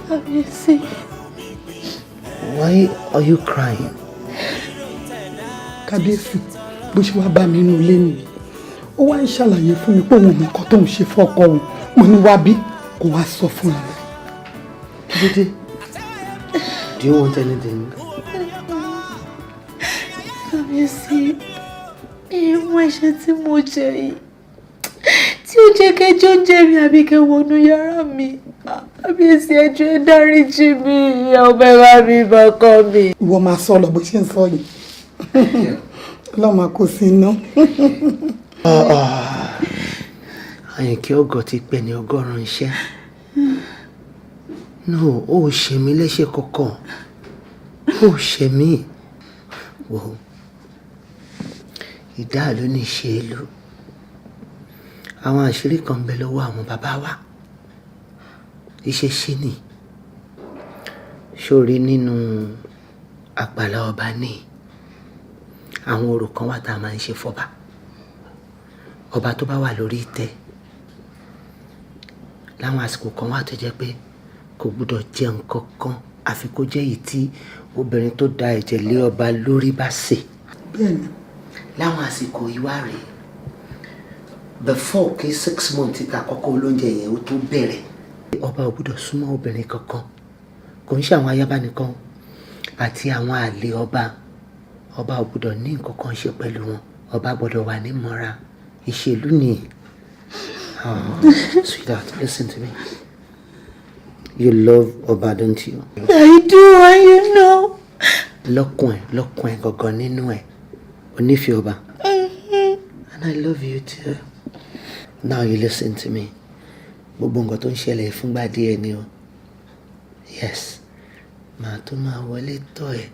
Kábíyèsí. why are you crying? Kábíyèsí bó ṣe wá bá mi inú ilé nìyí ó wá ń ṣàlàyé fún mi pé òun mọ nǹkan tó ń ṣe fọ́kọ òun mo ní wá bí kó wá sọ fún mi. Didi, do you want anything? Kábíyèsí ìwọ̀n ẹ̀ṣẹ̀ tí mo jẹ yìí tí ó jẹ́ kẹjọ ń jẹ mi àbí kẹ wọnú yàrá mi. Kábíyèsí ẹjọ́ ẹ dáríjì mi, ìyá ọmọ ẹ bá mi bọkọ mi. Ìwọ máa sọ lọ bó ṣe ń sọ yìí ọlọ́mà kò sí iná. Àyìnkẹ́ ọgọ́ ti pẹ́ ní 100 iṣẹ́. No, ó ṣe mí léṣe kankan. Ó ṣe mí. Wò ó. Ìdá ló ní ṣe é lò. Àwọn àṣírí kan ń bẹ lọ́wọ́ àwọn bàbá wa. Iṣẹ́ ṣe ni. Ṣórí nínú àgbàlá ọba ní àwọn orò kan wà tá a máa ń ṣe fọ́ba. Ọba tó bá wà lórí ìtẹ́ láwọn àsìkò kan wà tó jẹ́ pé kò gbúdọ̀ jẹ nǹkan kan àfi kó jẹ́ èyí tí obìnrin tó da ẹ̀jẹ̀ lé ọba lórí bá sè. Bẹ́ẹ̀ni. Láwọn àsìkò ìwà rèé before kí 6 months ta kọ́kọ́ olóúnjẹ yẹn ó tó bẹ̀rẹ̀ ọba ò gbúdọ̀ súnmọ́ obìnrin kankan kò ń ṣe àwọn ayaba nìkan àti àwọn àlè ọba ò gbúdọ̀ ní nǹkan kan ṣe pẹ̀lú wọn ọba gbọ́dọ̀ wà ní mọ́ra ìṣèlú ni. Sweetheart, listen to me. You love Ọba, don't you? I do, and you know. Lọ́kùn ẹ̀ gangan nínú ẹ̀ o nífẹ̀ẹ́ Ọba. And I love you too. Now you listen to me. Gbogbo nǹkan tó ń ṣẹlẹ̀ fúngbà díẹ̀ ni o. Yes. Màá tó máa wọlé tọ̀ ẹ̀,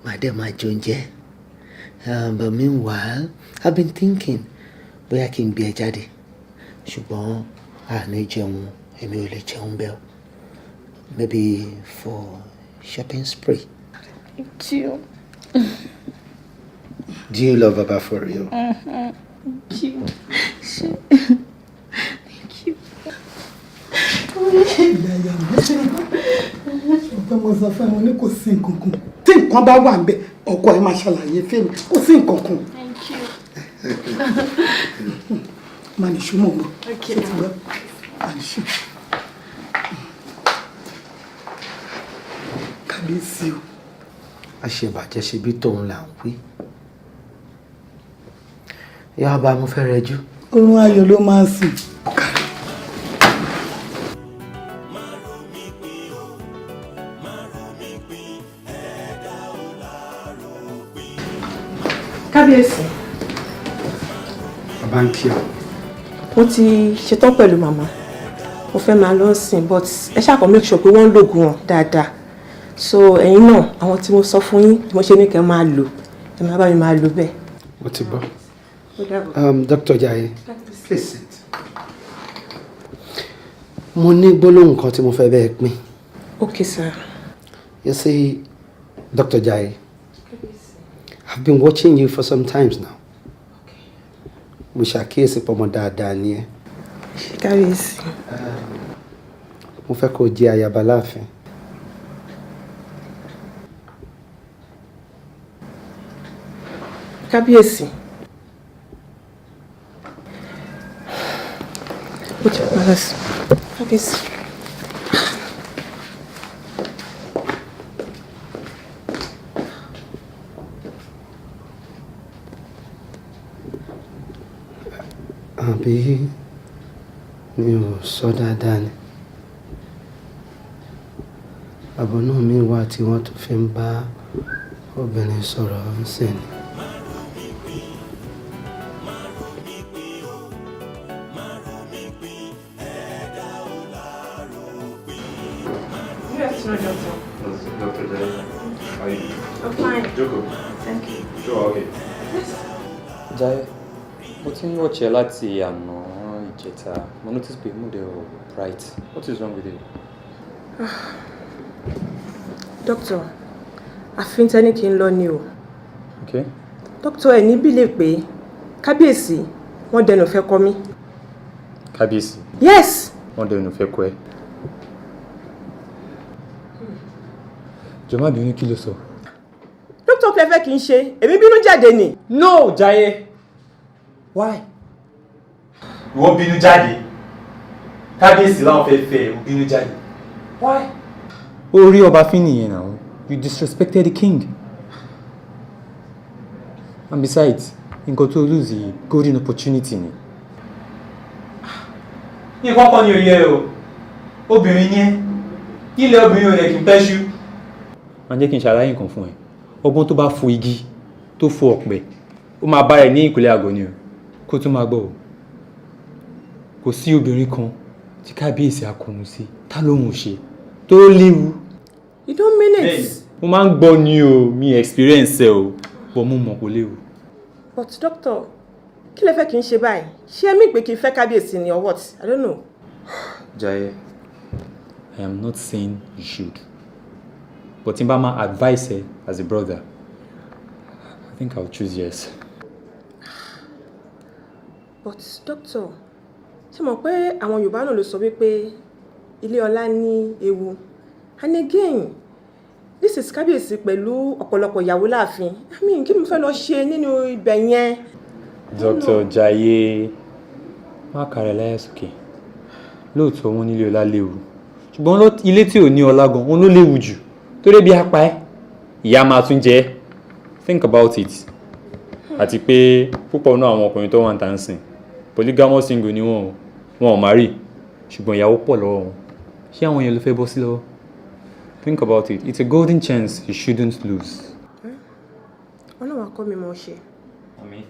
màá dẹ̀ máa jóúnjẹ. But meanwhile, I've been thinking bóyá kí n gbé ẹ jáde. Ṣùgbọ́n àní jẹun, èmi ò lè jẹun bẹ́ẹ̀. Maybe for shopping spree. Thank you. Do you love Baba for real? Thank you. Thank you. Ọ̀pẹ mo sọ fún ẹ mo ní kò sí nǹkan kan. Tí nǹkan bá wà ńbẹ̀ ọkọ ẹ máa ṣàlàyé fẹ́mi kò sí nǹkan kan. Thank you. Má ní ṣú mọ̀ gbọ́. Okay. Má ní ṣú. Kábíyèsí o. Àṣebàjẹ́ ṣe bí tòun là ń wí. Ìyá Ọba mo fẹ́ rẹjú. Oorun ayọ̀ ló máa ń sùn. Kábíyèsí. Bàbá ń kí ọ. Mo ti ṣetán pẹ̀lú màmá. Mo fẹ́ máa lọ sìn but ẹ ṣàkọ́ make sure pé wọ́n ń lògùn wọn dáadáa. So ẹ̀yin náà àwọn tí mo sọ fún yín mo ṣe ní kẹ́ máa lò ẹ máa bá mi máa lò bẹ́ẹ̀. Mo ti gbọ́. Dr. Jaiye, please sit. Mo ní gbólóhùn kan tí mo fẹ́ bẹ́ẹ̀ pín. Okay, sir. You see, Dr. Jaiye, I've been watching you for some times now. Mo ṣàkíyèsí pọmọ dáadáa ni ẹ. Kábíyèsí. Mo fẹ́ kó jẹ́ ayaba láàfin. Kábíyèsí. Ó ti padà sí. Kábíyèsí. Àbí mi ò sọ dáadáa ni. Àbọ̀nú mi wà tí wọ́n tún fi ń bá obìnrin sọ̀rọ̀ ń sìn ni. Dr. Jaiye, how are you? I'm fine. Jókòó. Thank you. Sure, okay. Yes. Jaiye, mo ti ń watch ẹ láti àná Jetta. I noticed pé mood ẹ bright. What is wrong with you? Doctor, àfin tẹ́ni kí n lọ ni o. Okay. Doctor, ẹ ní bílẹ̀ pé kábíyèsí wọ́n dẹnu fẹ́ kọ mí. Kábíyèsí? Yes! Wọ́n dẹnu fẹ́ kọ ẹ. Jọ̀ọ́ má bínú kí ló sọ. Doctor, kí lẹ fẹ́ kí n ṣe? Èmi bínú jáde ni. No, Jaiye. Why? Wọ́n bínú jáde. Kábíyèsí láwọn fẹ́ fẹ́ ò bínú jáde. Why? Ó rí ọba fín nìyẹn náà. You disrespected the king. And besides, nǹkan tó lose the golden opportunity ni. Nǹkan kan ni ò yẹ o. Obìnrin ni ẹ́. Ilé obìnrin ò lè kí n pẹ́ ṣú. Má jẹ́ kí n ṣàlàyé nǹkan fún ẹ. Ọgbọ́n tó bá fo igi, tó fo ọ̀pẹ, ó máa bá ẹ ní ìpìlẹ̀ àgọ́ ni o. Kó tún máa gbọ́ o. Kò sí obìnrin kan tí kábíyèsí akọ̀nù sí tá lóhùn ṣe tó léwu. You don't mean it. Mo máa ń gbọ́ ni o, mi experience ẹ o, but mo mọ̀ kò léwu. But doctor, kí lẹ fẹ́ kí n ṣe báyìí? Ṣé ẹ mí pé kí n fẹ́ kábíyèsí ni or what? I don't know. Jaiye, I am not saying you should. But tí n bá máa advise ẹ as a brother, I think I will choose yes. But doctor, ṣé mọ̀ pé àwọn Yorùbá náà ló sọ wípé ilé ọlá ní ewu. And again, this is kábíyèsí pẹ̀lú ọ̀pọ̀lọpọ̀ ìyàwó láàfin. I mean, kí ni mo fẹ́ lọ ṣe nínú ibẹ̀ yẹn? Dr. Jaiye, má kàrẹ̀ láyà sókè. Lóòótọ́ wọn nílé ọlá léwu. Ṣùgbọ́n ilé tí ò ní ọlá gan, wọn ló léwu jù. Torí bí apá ẹ, ìyá máa tún jẹ. Think about it. Àti pé púpọ̀ náà àwọn ọkùnrin tó wà ń tà ń sìn. Polygamous single ni wọn ò marry. Ṣùgbọ́n ìyàwó pọ̀ lọ́wọ́ wọn. Ṣé àwọn yẹn ló fẹ́ bọ́ sí lọ́wọ́? Think about it. It's a golden chance you shouldn't lose. Ọlọ́run akọ́ mi mọ̀ ṣe. Àmín.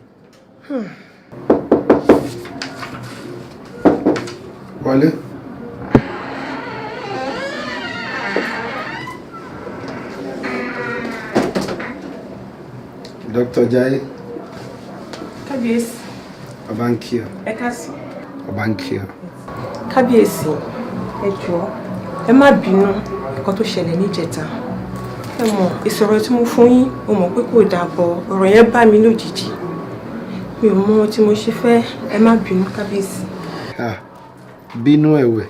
Wálé. Dr. Jaiye. Kábíyèsí. Ọba ń kí ọ. Ẹ káàsán. Ọba ń kí ọ. Kábíyèsí, ẹ jọ̀ọ́, ẹ má bínú nǹkan tó ṣẹlẹ̀ níjẹta. Ẹ mọ̀, ìsọ̀rọ̀ tí mo fún yín, mo mọ̀ pé kò dàbọ̀, ọ̀rọ̀ yẹn bá mi lójijì. Mi ò mọ tí mo ṣe fẹ́, ẹ má bínú kábíyèsí. Bínú ẹ̀wẹ̀.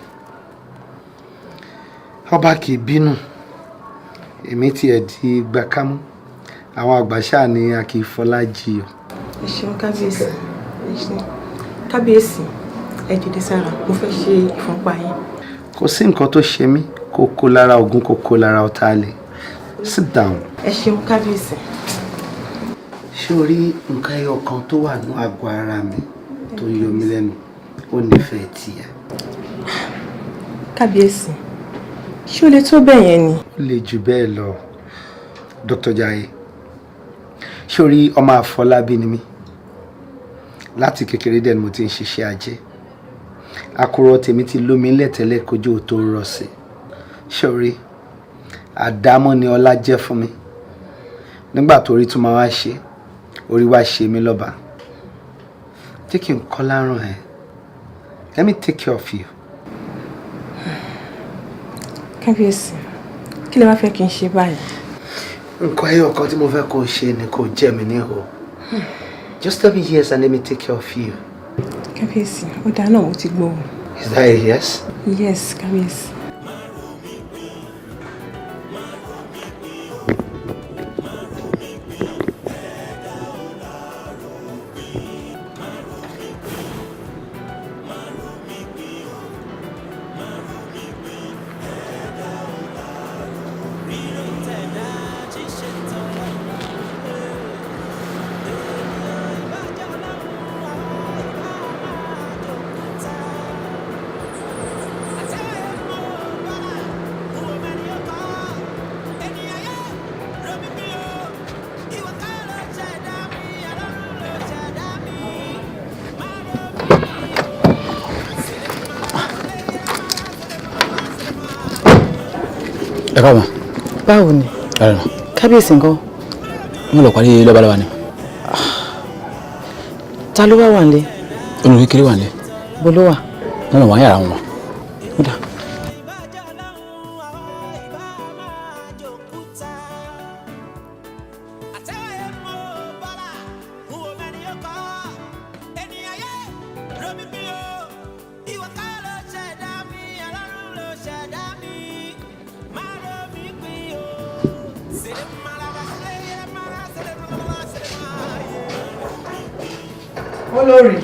Ọba kì í bínú. Èmi tiẹ̀ di gbàkámú. Àwọn àgbà ṣáà ni a kì í fọlá jiyọ̀. Ẹ ṣeun kábíyèsí. Kábíyèsí, ẹ dìde sára, mo fẹ́ ṣe ìfúnpá yín. Kò sí nǹkan tó ṣe mí, kò kó lára ogun, kò kó lára ọ̀tá lè. Sit down. Ẹ ṣeun kábíyèsí. Ṣé o rí nǹkan ẹyọ kan tó wà ní àgọ́ ara mi tó yọ mí lẹ́nu? Ó nífẹ̀ẹ́ tiẹ̀. Kábíyèsí, ṣé o lè tó bẹ́ẹ̀ yẹn ni? Ó lè jù bẹ́ẹ̀ lọ. Dr. Jaiye, ṣé o rí ọmọ Àfọlábí ni mí? Láti kékeré dẹ̀ ni mo ti ń ṣiṣẹ́ ajé. Àkùrọ̀ tèmi ti lómi lẹ́tẹ̀lẹ́ kójú tó rọ̀ sí. Ṣé o rí? Àdámọ́ ni ọlá jẹ́ fún mi. Nígbà tó rí tún máa wá ṣe, orí wá ṣe mí lọ́ba. Jẹ́ kí n kọ́ lárùn ẹ̀. Let me take care of you. Kábíyèsí, kí lẹ wá fẹ́ kí n ṣe báyìí? Nǹkan ẹyọ kan tí mo fẹ́ kó ṣe ni kó jẹ́ mi níhò. Just tell me yes and let me take care of you. Kábíyèsí, ó dáa náà mo ti gbọ́. Is that a yes? Yes, kábíyèsí. Ẹ káàbọ̀. Báwo ni? Kábíyèsí ńkọ́? Wọ́n lọ parí lọ́balọ́ba ni. Ta ló wá wà nílé? Olùrí kiri wà nílé. bó ló wà. wọ́n lọ wọ́n yàrá wọn. ó dà. Olórí.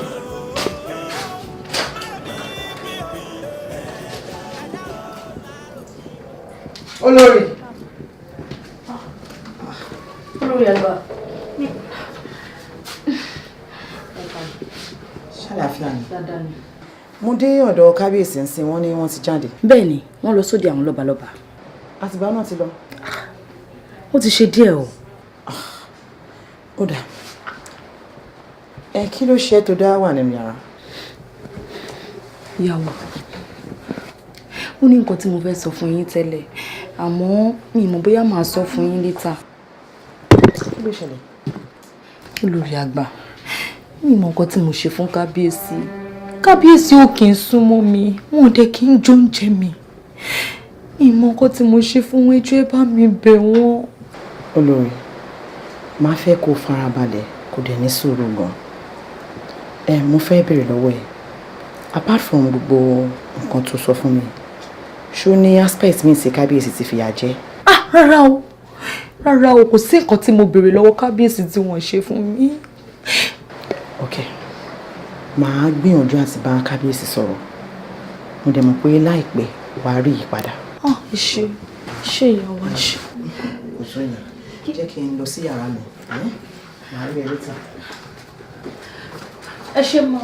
Olórí. Olórí àgbà. Ṣàlàáfíà ni. Dáadáa ni. Mo dé ọ̀dọ̀ kábíyèsí ńsìn wọ́n ní wọ́n ti jáde. Bẹ́ẹ̀ ni, wọ́n lọ sóde àwọn lọ́balọ́ba. Àtìgbà náà ti lọ. Ó ti ṣe díẹ̀ o. Ó dà. Kí ló ṣe tó dá wà nínú yàrá? Ìyàwó, ó ní nǹkan tí mo fẹ́ sọ fún yín tẹ́lẹ̀, àmọ́ mi mọ̀ bóyá màá sọ fún yín létà. Kí ló ṣẹlẹ̀? Olórí àgbà, mi mọ̀ nǹkan tí mo ṣe fún kábíyèsí. Kábíyèsí ò kì í súnmọ́ mi, wọn ò dẹ̀ kí ń jó oúnjẹ mi. Mi mọ̀ nǹkan tí mo ṣe fún wọn, ẹjọ́ ẹ bá mi bẹ̀ wọ́n. Olórí, máa fẹ́ kó farabalẹ̀ kó dẹ̀ ní sùúrù gan. Mo fẹ́ bèrè lọ́wọ́ ẹ̀, apart from gbogbo nǹkan tó sọ fún mi, ṣó ní aspect mi tí kábíyèsí ti fìyà jẹ? Rárá o, kò sí nǹkan tí mo bèrè lọ́wọ́ kábíyèsí tí wọ́n ṣe fún mi. Ok, màá gbìyànjú àti bá kábíyèsí sọ̀rọ̀, mo dẹ̀ mọ̀ pé láìpẹ́ wàá rí ìyípadà. Ṣé ìyàwó ṣe. Kò tó yẹn, jẹ́ kí n lọ sí yàrá mi, màá rí ẹ létà. Ẹ ṣe mọ́.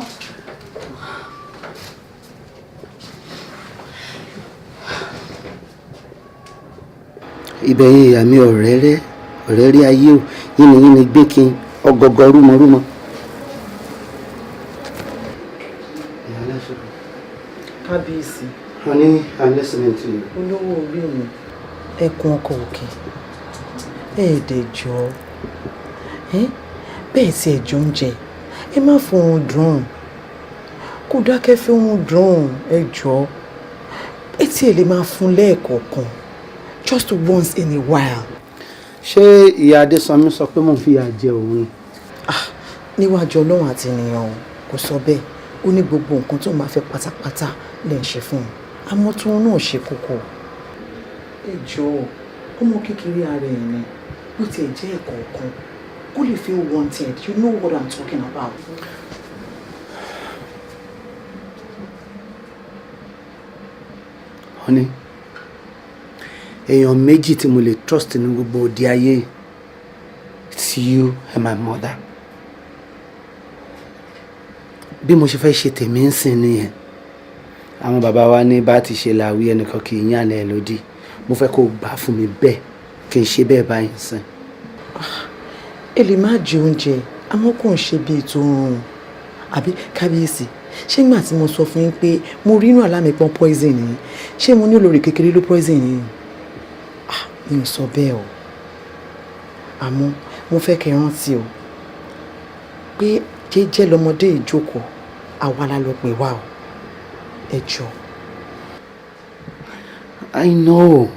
Ìbẹ̀yìn ìyá mi ọ̀rẹ́ rí ayé o, yínníyínní gbé kí n ọgọgọ rúmọrúmọ. Kábíyèsí. Honey, I'm listening to you. Olówó orí mi, ẹkùn ọkọ̀ òkè, ẹ̀ẹ́dẹ̀jọ́, bẹ́ẹ̀ tí ẹ̀jọ́ ń jẹ, ẹ má fohùn dùn, kó dákẹ́ fi ohùn dùn, ẹjọ́, etí ẹ̀ lè máa fún lẹ́ẹ̀kọ̀ọ̀kan, just once in a while. Ṣé ìyá Adésànmí sọ pé mò ń fìyà jẹ òun ni? Níwájú Ọlọ́run àti ènìyàn kò sọ bẹ́ẹ̀, ó ní gbogbo nǹkan tó máa fẹ́ pátápátá lè ṣe fún un, àmọ́ tí wọn náà ṣe kókó. Ẹjọ́, ọmọ kékeré ara ẹ̀ ni, bó tiẹ̀ jẹ́ ẹ̀kọ̀ọ̀kan, kó lè feel wanted, you know what I'm talking about. Honey, èèyàn méjì tí mo lè trust ní gbogbo òde ayé, it's you and my mother. Bí mo ṣe fẹ́ ṣe tèmi ń sìn nìyẹn. Àwọn bàbá wa ní bá ti ṣe làwí ẹnìkan kì í yàn ẹ́ lódì. Mo fẹ́ kó gbà fún mi bẹ́ẹ̀ kí n ṣe bẹ́ẹ̀ báyìí sìn. Ẹ lè má jẹ oúnjẹ, àmọ́ kò ń ṣe bíi tó rùn. Àbí kábíyèsí, ṣé nígbà tí mo sọ fún yín pé mo rí inú àlá mi pọ́n poison yìí, ṣé mo ní olórí kékeré ló poison yìí? Mi ò sọ bẹ́ẹ̀ o. Àmọ́ mo fẹ́ kẹ́ rántí o pé jẹ́jẹ́ lọmọdé ìjókòó, àwa la lọ pè wá o. Ẹ jọ̀ọ́. I know.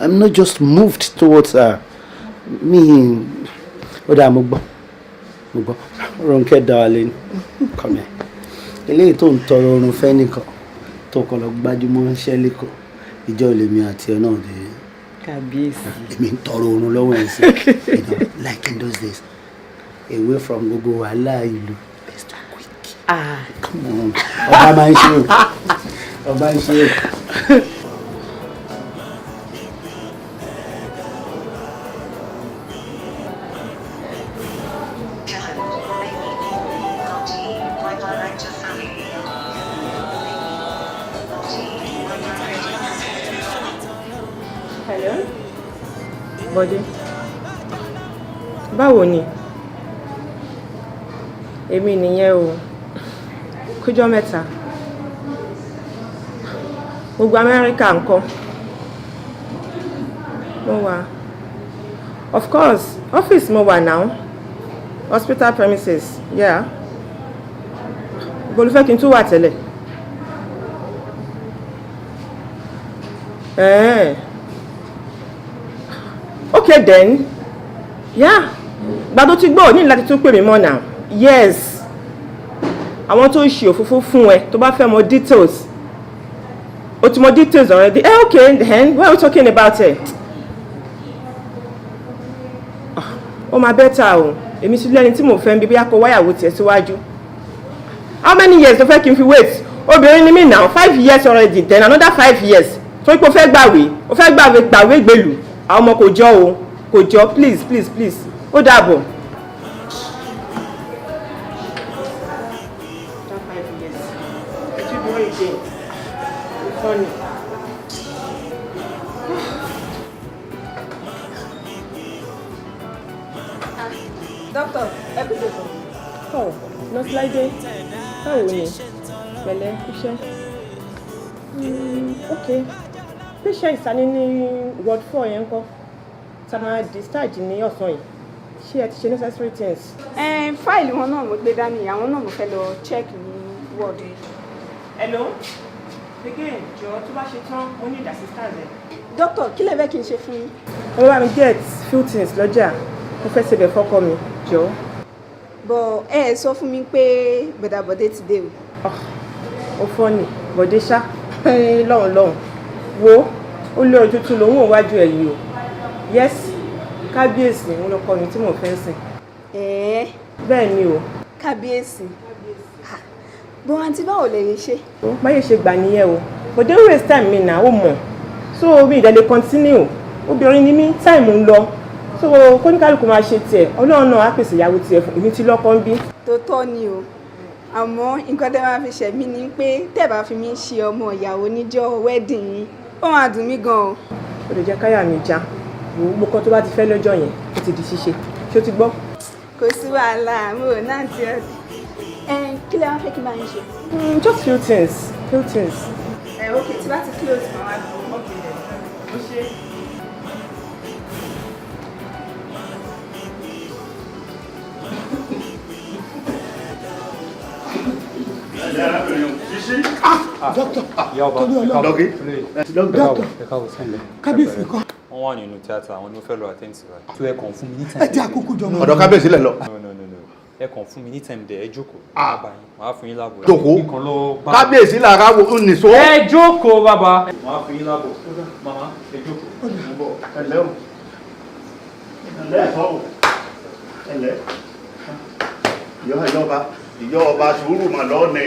I'm not just moved towards her. Ó dáa, mo gbọ́. Ronke darling, come here. Eléyìí tó ń tọrọ oorun fẹ́ nìkan tó kọ́ lọ gbájúmọ́ ṣẹ́ lẹ́kọ̀ọ́. Ìjọ lèmi àti ẹ náà dé. Kábíyèsí. Èmi ń tọrọ oorun lọ́wọ́ ẹ̀ sí. Like in those days, away from gbogbo wàhálà ìlú. Let's do quick. Come on. Ọba máa ń ṣe o. Ọba ń ṣe o. Hello? Bọ́dé. Báwo ni? Èmi nìyẹn o. Kújọ́ mẹ́ta. Gbogbo Amẹ́ríkà ńkọ́? Mo wà. Of course, office mo wà now. Hospital premises, yeah. Ibo ló fẹ́ kí n tún wà tẹ́lẹ̀? Okay then. Yeah. Gbàdó ti gbọ́ ní láti tún pè mí mọ́ now. Yes. Àwọn tó ń ṣe òfófó fún ẹ tó bá fẹ́ mọ details. O ti mọ details already. Okay then. What are we talking about here? Ó máa better o. Èmi sì lẹ́ni tí mo fẹ́ ń bí bóyá kó wáyàwó tiẹ̀ síwájú. How many years ló fẹ́ kí n fi wait? Obìnrin ni mí now 5 years already then another 5 years. So ipò fẹ́ gbàwé o fẹ́ gbàwé gbèlú àwọn ọmọ kò jọ o kò jọ please please please ó dàbọ̀. Doctor, ẹ kú ṣe fún. Ọ̀ nọ́ọ̀sì Láìdé báwo ni pẹ̀lẹ́ iṣẹ́. Okay. Patient sani ní ward 4 yẹn ńkọ́ tá máa discharge ní ọ̀sán yìí ṣé ẹ ti ṣe necessary things. Fáìlì wọn náà mo gbé dání àwọn náà mo fẹ́ lọ check ní ward. Hello again jọ tó bá ṣe tán mo need assistance ẹ. Doctor kí lè fẹ́ kí n ṣe fún yín. wọ́n bá mi get few things lọ́jà mo fẹ́ ṣebẹ̀ fọ́kọ mi jọ. bọ̀ ẹ sọ fún mi pé bọ̀dàbọ̀dé ti dé o. ó fọ́ ni bọ̀dé ṣá lọ́hùn wo ó lé ojú tún lòun ò wájú ẹ̀ yìí o yes kábíyèsí ń lọ́kọ mi tí mo fẹ́ sìn. bẹ́ẹ̀ ni o. kábíyèsí bọ́n àǹtí báwo lè ṣe. báyìí ṣe gbà nìyẹn o but don't waste time mi náà ó mọ̀ so mi ìdẹ́lẹ̀ continue obìnrin ni mí time ń lọ so kóníkálùkù máa ṣe tiẹ̀ ọlọ́run náà á pèsè ìyàwó tiẹ̀ fún èmi tí lọ́kọ ń bí. tó tọ́ ni o àmọ́ nǹkan tẹ́ máa fi ṣẹ̀mí ni pé tẹ́ bá fi mí ṣe ọmọ ìyàwó níjọ́ wedding yìí ó máa dùn mí gan-an. ó lè jẹ́ káyà mi já gbogbo kan tó bá ti fẹ́ lọ́jọ́ yẹn ó ti di ṣíṣe ṣé o ti gbọ́. kò sí wàhálà mo ò náà ti ẹ̀ kí lè wá fẹ́ kí n bá yín ṣe. just few things. ok tí bá ti close màá wá gbọ́. ok ó ṣe. kábíyèsí kọ́. wọ́n wà nínú tíátà àwọn ló fẹ́ lọ àtẹ́ǹtì wa. tó ẹ kàn fún mi ní time. ẹ jẹ́ àkókò jọ mọ́. ọ̀dọ̀ kábíyèsí lẹ̀ lọ. ẹ kàn fún mi ní time dẹ̀ ẹ jókòó. màá fún yín láàbò. jókòó kábíyèsí làrá wo nìṣó. ẹ jókòó bàbá. màá fún yín láàbò. màmá ẹ jókòó. ẹlẹ́ o ẹlẹ́ ẹ̀fọ́ o ẹlẹ́ ìjọba sùúrù mà lọ́ọ̀nì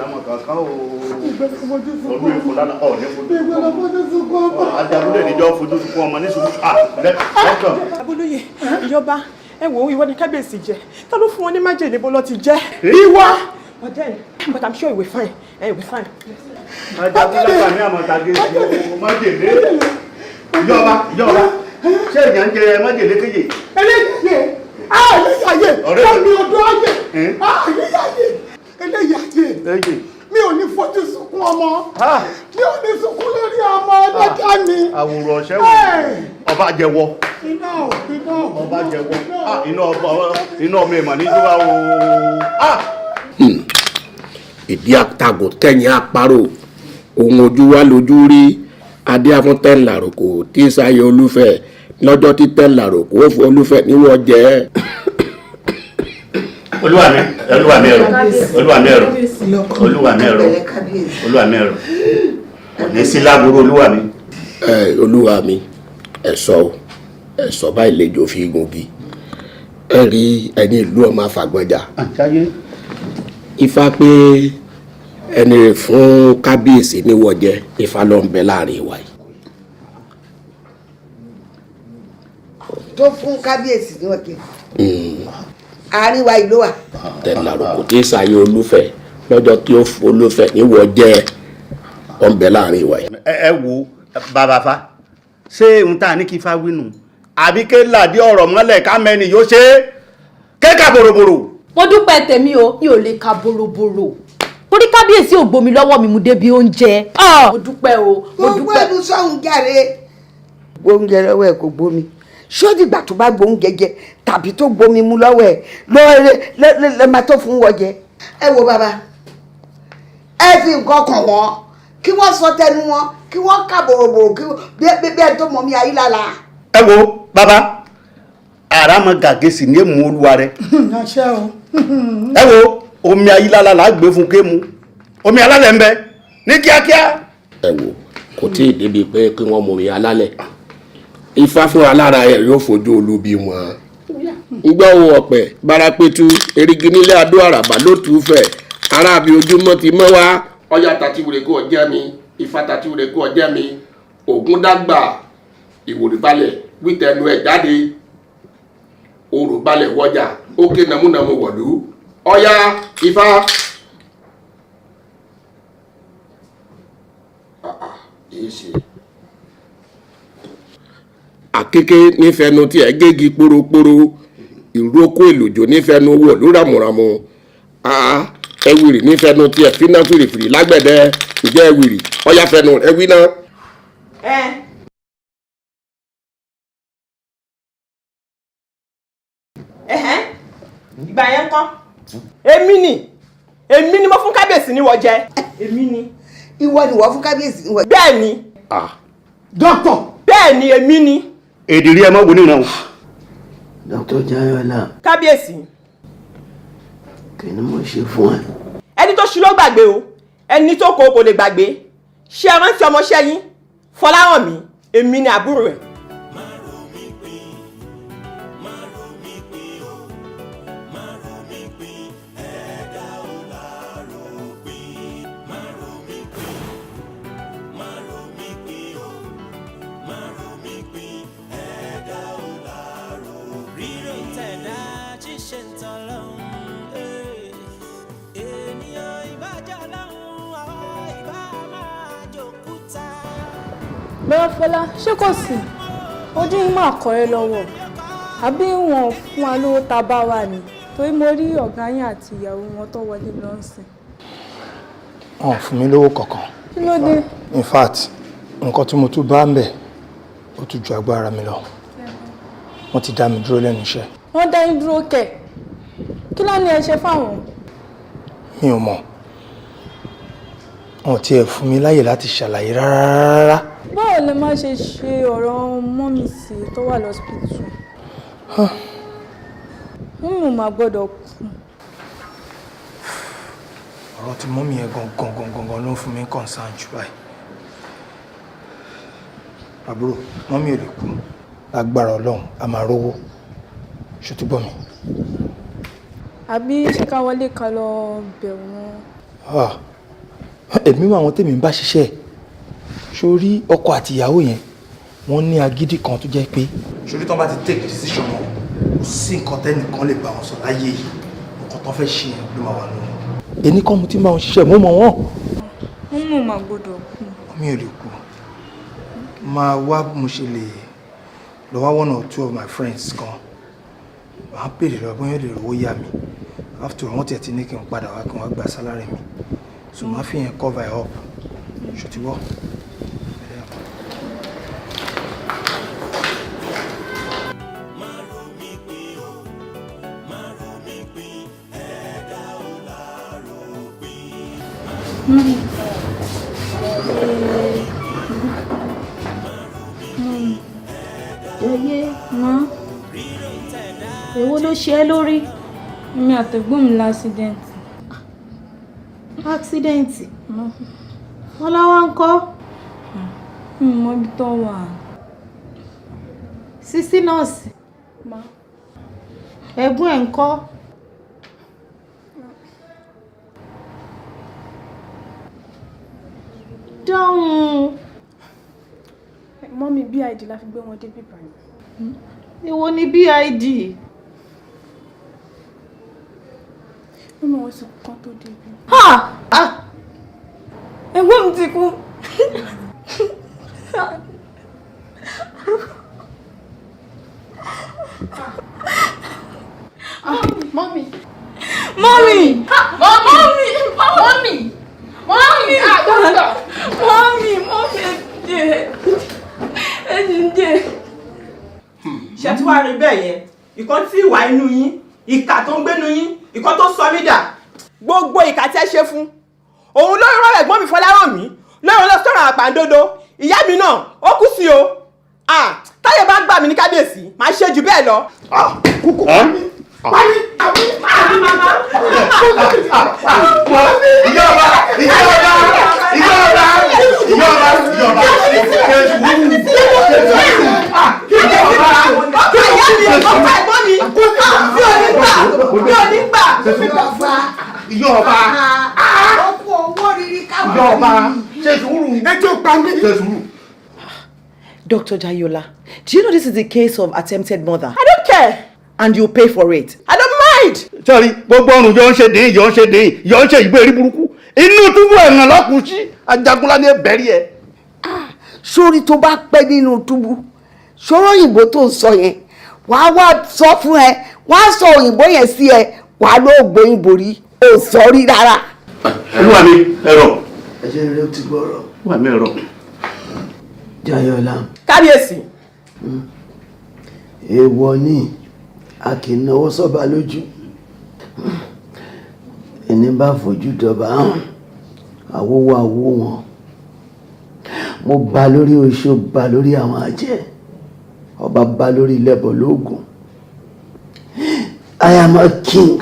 àmọ̀ kankan o ọdún èkó lánàá ọ̀ ní fojú ajagunlé níjọ́ fojú sunkún ọmọ ní sùúrù lẹ́kàn. Abólóyè ìjọba ẹ wò ó ìwọ ni kábíyèsí jẹ ta ló fún wọn ní májèlé bó lọ ti jẹ. ìwà. but then but I'm sure you will fine you will fine. ajagunlé kà ní àmọ̀tàgé májèlé ìjọba ṣé èèyàn ń jẹ májèlé kéye. eléyàyè fẹ́mi ọdún ayé eléyàyè mi ò ní fojú sunkún ọmọ mi ò ní sunkún lórí ọmọ ọlọ́jà mi. àwòrán ọ̀ṣẹ́ wò ọba jẹ́wọ́ ọba jẹ́wọ́ iná ọmọ ìmọ̀ ní ìjọba o. ìdí àtàgò tẹ̀yìn àparò ohun ojú wa lójú rí adé afúntẹ́ ńláròkò tí sáyé olúfẹ́ lọ́jọ́ tí tẹ́ ńláròkò ó fún olúfẹ́ níwọ̀n jẹ́. olúwa mi ẹ̀rọ kò ní sí láburú olúwa mi. olúwa mi ẹ̀sọ́ báyìí lẹ́jọ́ fi gungi ẹ rí ẹni ìlú ọmọ àfàgbọ́njà ifá pé ẹni rẹ̀ fún kábíyèsí níwọ̀n jẹ́ ifá ló ń bẹ láàrin ìwà yìí. tó fún kábíyèsí ní ọ̀kẹ́ àárín wa ìlú wa. tẹ̀láròkò tí sáyé olúfẹ́ lọ́jọ́ tí ó fún olúfẹ́ níwọ̀ jẹ́ ọ̀nbẹ láàrin ìwà yìí. ẹ wo bàbá fa ṣé n ta ní kí fa wínú àbí ké làdí ọ̀rọ̀ mọ́lẹ̀ ká mẹ́ni yóò ṣe é kéka bòròbòrò. mo dúpẹ́ tèmi o mi ò lè ka bòròbòrò torí kábíyèsí ò gbomi lọ́wọ́ mi mú débi oúnjẹ. mo dúpẹ́ o mo dúpẹ́. gbogbo ẹnu sọ̀hún jàre. gbóúnjẹ lọ́wọ́ ẹ̀ kò gbómi ṣó dìgbà tó bá gbóúnjẹ jẹ tàbí tó gbómi mú lọ́wọ́ ẹ̀ lọ́ọ́ máa tó fún wọ́jẹ. ẹ wo bàbá ẹ fi nǹkan kàn wọ́n kí wọ́n sọ tẹnu wọn kí wọ́n kà bòròbòrò kí bí ẹ tó mọ mi ayé lára. ẹ wo bàbá àràmọ gàgésì ní èmú olúwa rẹ. àṣẹ o. ẹ wo omi ayílálà là á gbé fún kému omi alálẹ̀ ń bẹ ní kíákíá. ẹ wo kò tí ì débi pé kí wọ́n mọ omi alálẹ̀ ifá fún alára ẹ̀ yóò fojú olubi wọn. ngbọ́ ohun ọ̀pẹ bárápẹ́tù erigi nílé adó àràbà ló tù ú fẹ̀ aráàbí ojúmọ́ ti mọ́ wá ọjà tàti wùrẹ́ kó ọjẹ́ mi ifá tàti wùrẹ́ kó ọjẹ́ mi ògún dàgbà ìwòrì balẹ̀ wítẹ̀nu ẹ̀ jáde òrò balẹ̀ wọjà ókè nàmúnàmú wọ̀lú ọ̀yá ifá. àkéké nífẹ̀ẹ́nu tí ẹ gégi poroporo ìrókò èlòjò nífẹ̀ẹ́nu wọ̀ ló ràmùràmù ẹwìrì nífẹ̀ẹ́nu tí ẹ fínà fìrìfìrì lágbẹ̀dẹ ìjẹ́ ẹwìrì ọ̀yá fẹ̀nu ẹwì náà. ìgbà yẹn kọ́ èmi ni mo fún kábíyèsí ní wọ́n jẹ èmi ni. ìwọ ni wọ́n fún kábíyèsí ní wọ́n jẹ. bẹ́ẹ̀ ni. dókítà. bẹ́ẹ̀ ni èmi ni. èdìrí ẹ mọ́ wò níran o. dókítà Jayọ̀lá. kábíyèsí. kí ni mo ṣe fún ẹ. ẹni tó ṣu ló gbàgbé o ẹni tó kò lè gbàgbé ṣé ẹ rántí ọmọọṣẹ́ yín Fọláhànmí èmi ni àbúrò ẹ̀. bẹ́ẹ̀ Fọlá ṣé kò sí ojú yín máa kọ́ ẹ lọ́wọ́ àbí wọn fún wa lówó tá a bá wà ní torí mo rí ọ̀gá yín àti ìyàwó wọn tó wọlé lọ́sìn. wọn ò fún mi lówó kankan. kí ló dé. in fact nǹkan tí mo tún bá ń bẹ̀ ó tún ju agbára mi lọ wọ́n ti dá mi dúró lẹ́nu iṣẹ́. wọ́n dá yín dúró kẹ̀ kí ló ní ẹ ṣe fáwọn. mi ò mọ̀ wọn ò tiẹ̀ fún mi láyè láti ṣàlàyé rárá. báwo lè má ṣe ṣe ọ̀rọ̀ mọ́mì sí tó wà lọ́sibítù. mọ́mì ò máa gbọ́dọ̀ kú. ọ̀rọ̀ tí mọ́mì yẹn gangan ló ń fún mi concern jù báyìí. àbúrò mọ́mì ò lè kú lágbára ọlọ́run a máa rówó ṣòtúbọ̀ mi. àbí ṣé ká wọlé ká lọ bẹ̀ wọ́n. èmi mọ àwọn tèmi ń bá ṣiṣẹ́ sórí ọkọ àti ìyàwó yẹn wọ́n ní agídí kan tó jẹ́ pé sórí tán bá ti take decision wọn kò sí nǹkan tẹ́nìkan lè bá wọn sọ láyé yìí nǹkan tán fẹ́ ṣe yẹn ló máa wà nínú. èmi kan mo ti máa ń ṣiṣẹ́ mo mọ̀ wọ́n. wọ́n mọ̀ máa gbọ́dọ̀ kú. mi ò lè kú máa wá mo ṣe lè lọ wá one or two of my friends kan máa pèrè lọ bóyá lè rówó yá mi after all wọ́n tiẹ̀ ti ní kí n padà wá kí wọ́n gba sálárì mi so máa fi yẹn cover up ṣòtíwọ́. Yeye, ma. Èwo ló ṣe ẹ́ lórí? Mi àtẹ̀gbọ́n mi l'accident. Accident? Wọ́n láwá ń kọ́? Mi mọ ibi tó wà. Sísí nọ́ọ̀sì? Ẹ̀gbọ́n ẹ̀ ń kọ́? Dáhùn. Mọ́mí BID la fi gbé wọn dé bíbá yìí. Èwo ni BID? Mọ́mí wọn sì kán tó dé bí. Ẹ̀gbọ́n mi ti kú. Mọ́mí. Mọ́mí! Mọ́mí! Mọ́mí! Mọ́mí! Dókítà! Mọ́mí! Ẹ̀jẹ̀. Ṣé tí wàá rí bẹ́ẹ̀ yẹn? Ìkan tí ìwà inú yín, ìkà tó ń gbénu yín, ìkan tó sọ mí dà. gbogbo ìkà tí ẹ ṣe fún òun ló rán ẹ̀gbọ́n mi Fọlárànmí lórí lọ sọ̀rọ̀ àpàǹdodo ìyá mi náà ó kú sí o táyé bá gbà mí ní kábíyèsí máa ṣe jù bẹ́ẹ̀ lọ. kúkú pani àbí màmá. ìjọba ọkọ̀ owó rírí káwọn. ṣe sùúrù. ẹjọ́ pa mí. ṣe sùúrù. Dr. Jayola, do you know this is a case of attempted murder? I don't care. And you pay for it. I don't mind. Sorry, gbogbo ọrùn yọ ń ṣe dín yọ ń ṣe dín yọ ń ṣe ìgbé rí burúkú inú túbú ẹ̀ràn lọ́kùn sí Ajagunlá ní ẹ̀bẹ̀rí ẹ̀. Sórí tó bá pẹ́ nínú túbú sọ̀rọ̀ òyìnbó tó ń sọ yẹn wàá wá sọ fún ẹ wàá sọ òyìnbó yẹn sí ẹ wàá ló gbóyìnbó rí ò sọ rí rárá. Olúwa mi ẹ̀rọ. ẹ̀jẹ̀ rẹ̀ ti gbọ́rọ̀. Olúwa mi ẹ̀rọ. Jayọ̀lá. Kábíyèsí. Èèwọ̀ ni a kì í náwó sọ́ba lójú. Ẹni bá fojú dọba hàn àwòwò àwò wọn. Mo bá lórí oṣó bá lórí àwọn àjẹ́ ọba bá lórí lẹ́bọ̀ lóògùn. I am a king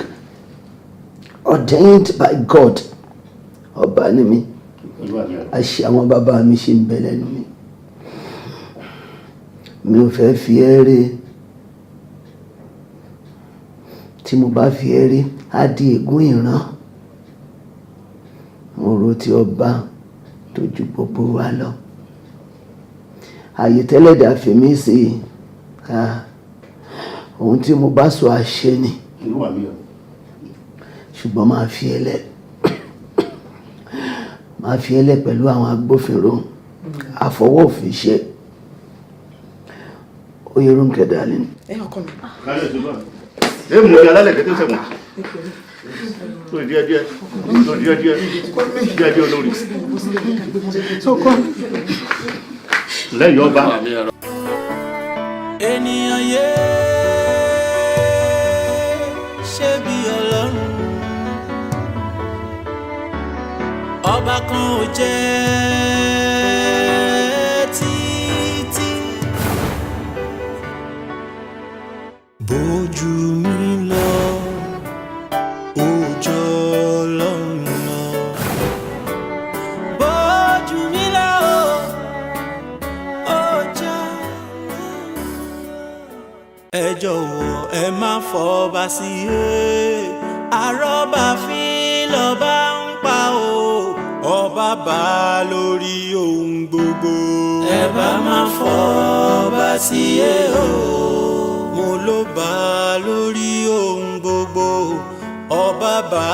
ordained by God. Ọba ni mi. Àṣẹ àwọn bàbá mi ṣe ń bẹ lẹ́nu mi. Mi ò fẹ́ fi ẹ́ ré. Tí mo bá fi ẹ́ rí á di ègún ìran. Mo rò tí ọba tó ju gbogbo wa lọ. Àyè tẹ́lẹ̀dà fèmí sí ohun tí mo bá sọ àṣẹ ni. Ṣùgbọ́n máa fi ẹlẹ́ pẹ̀lú àwọn agbófinró àfọwọ́ òfin ṣe. Oyèrúnkẹ́ darling. Ọkọ mi. Ẹ mú ìyá lálẹ́ kẹ́tẹ́ sẹ́wọ̀n. Tó díẹ̀ olórí. Lẹ́yìn ọba. Ènìyàn yé ṣe bí Ọlọ́run. Ọba kan ò jẹ́ títí. Bójú mi lọ, òjò Ọlọ́run lọ. Bójú mi lọ, òjò Ọlọ́run lọ. Ẹ jọ̀wọ́ ẹ má fọba sí i, àrọ́bà fi lọ́ba ń pa o. Ọba bá lórí ohun gbogbo. Ẹ bá má fọba sí i o. Mo ló bá lórí ohun gbogbo. Ọba bá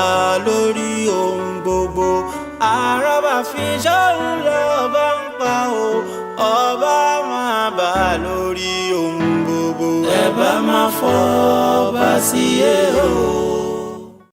lórí ohun gbogbo. Àrọ́bà fi ṣóhun lọ́ba ń pa o. Ọba máa bá lórí ohun gbogbo. Ẹ bá má fọba sí i o.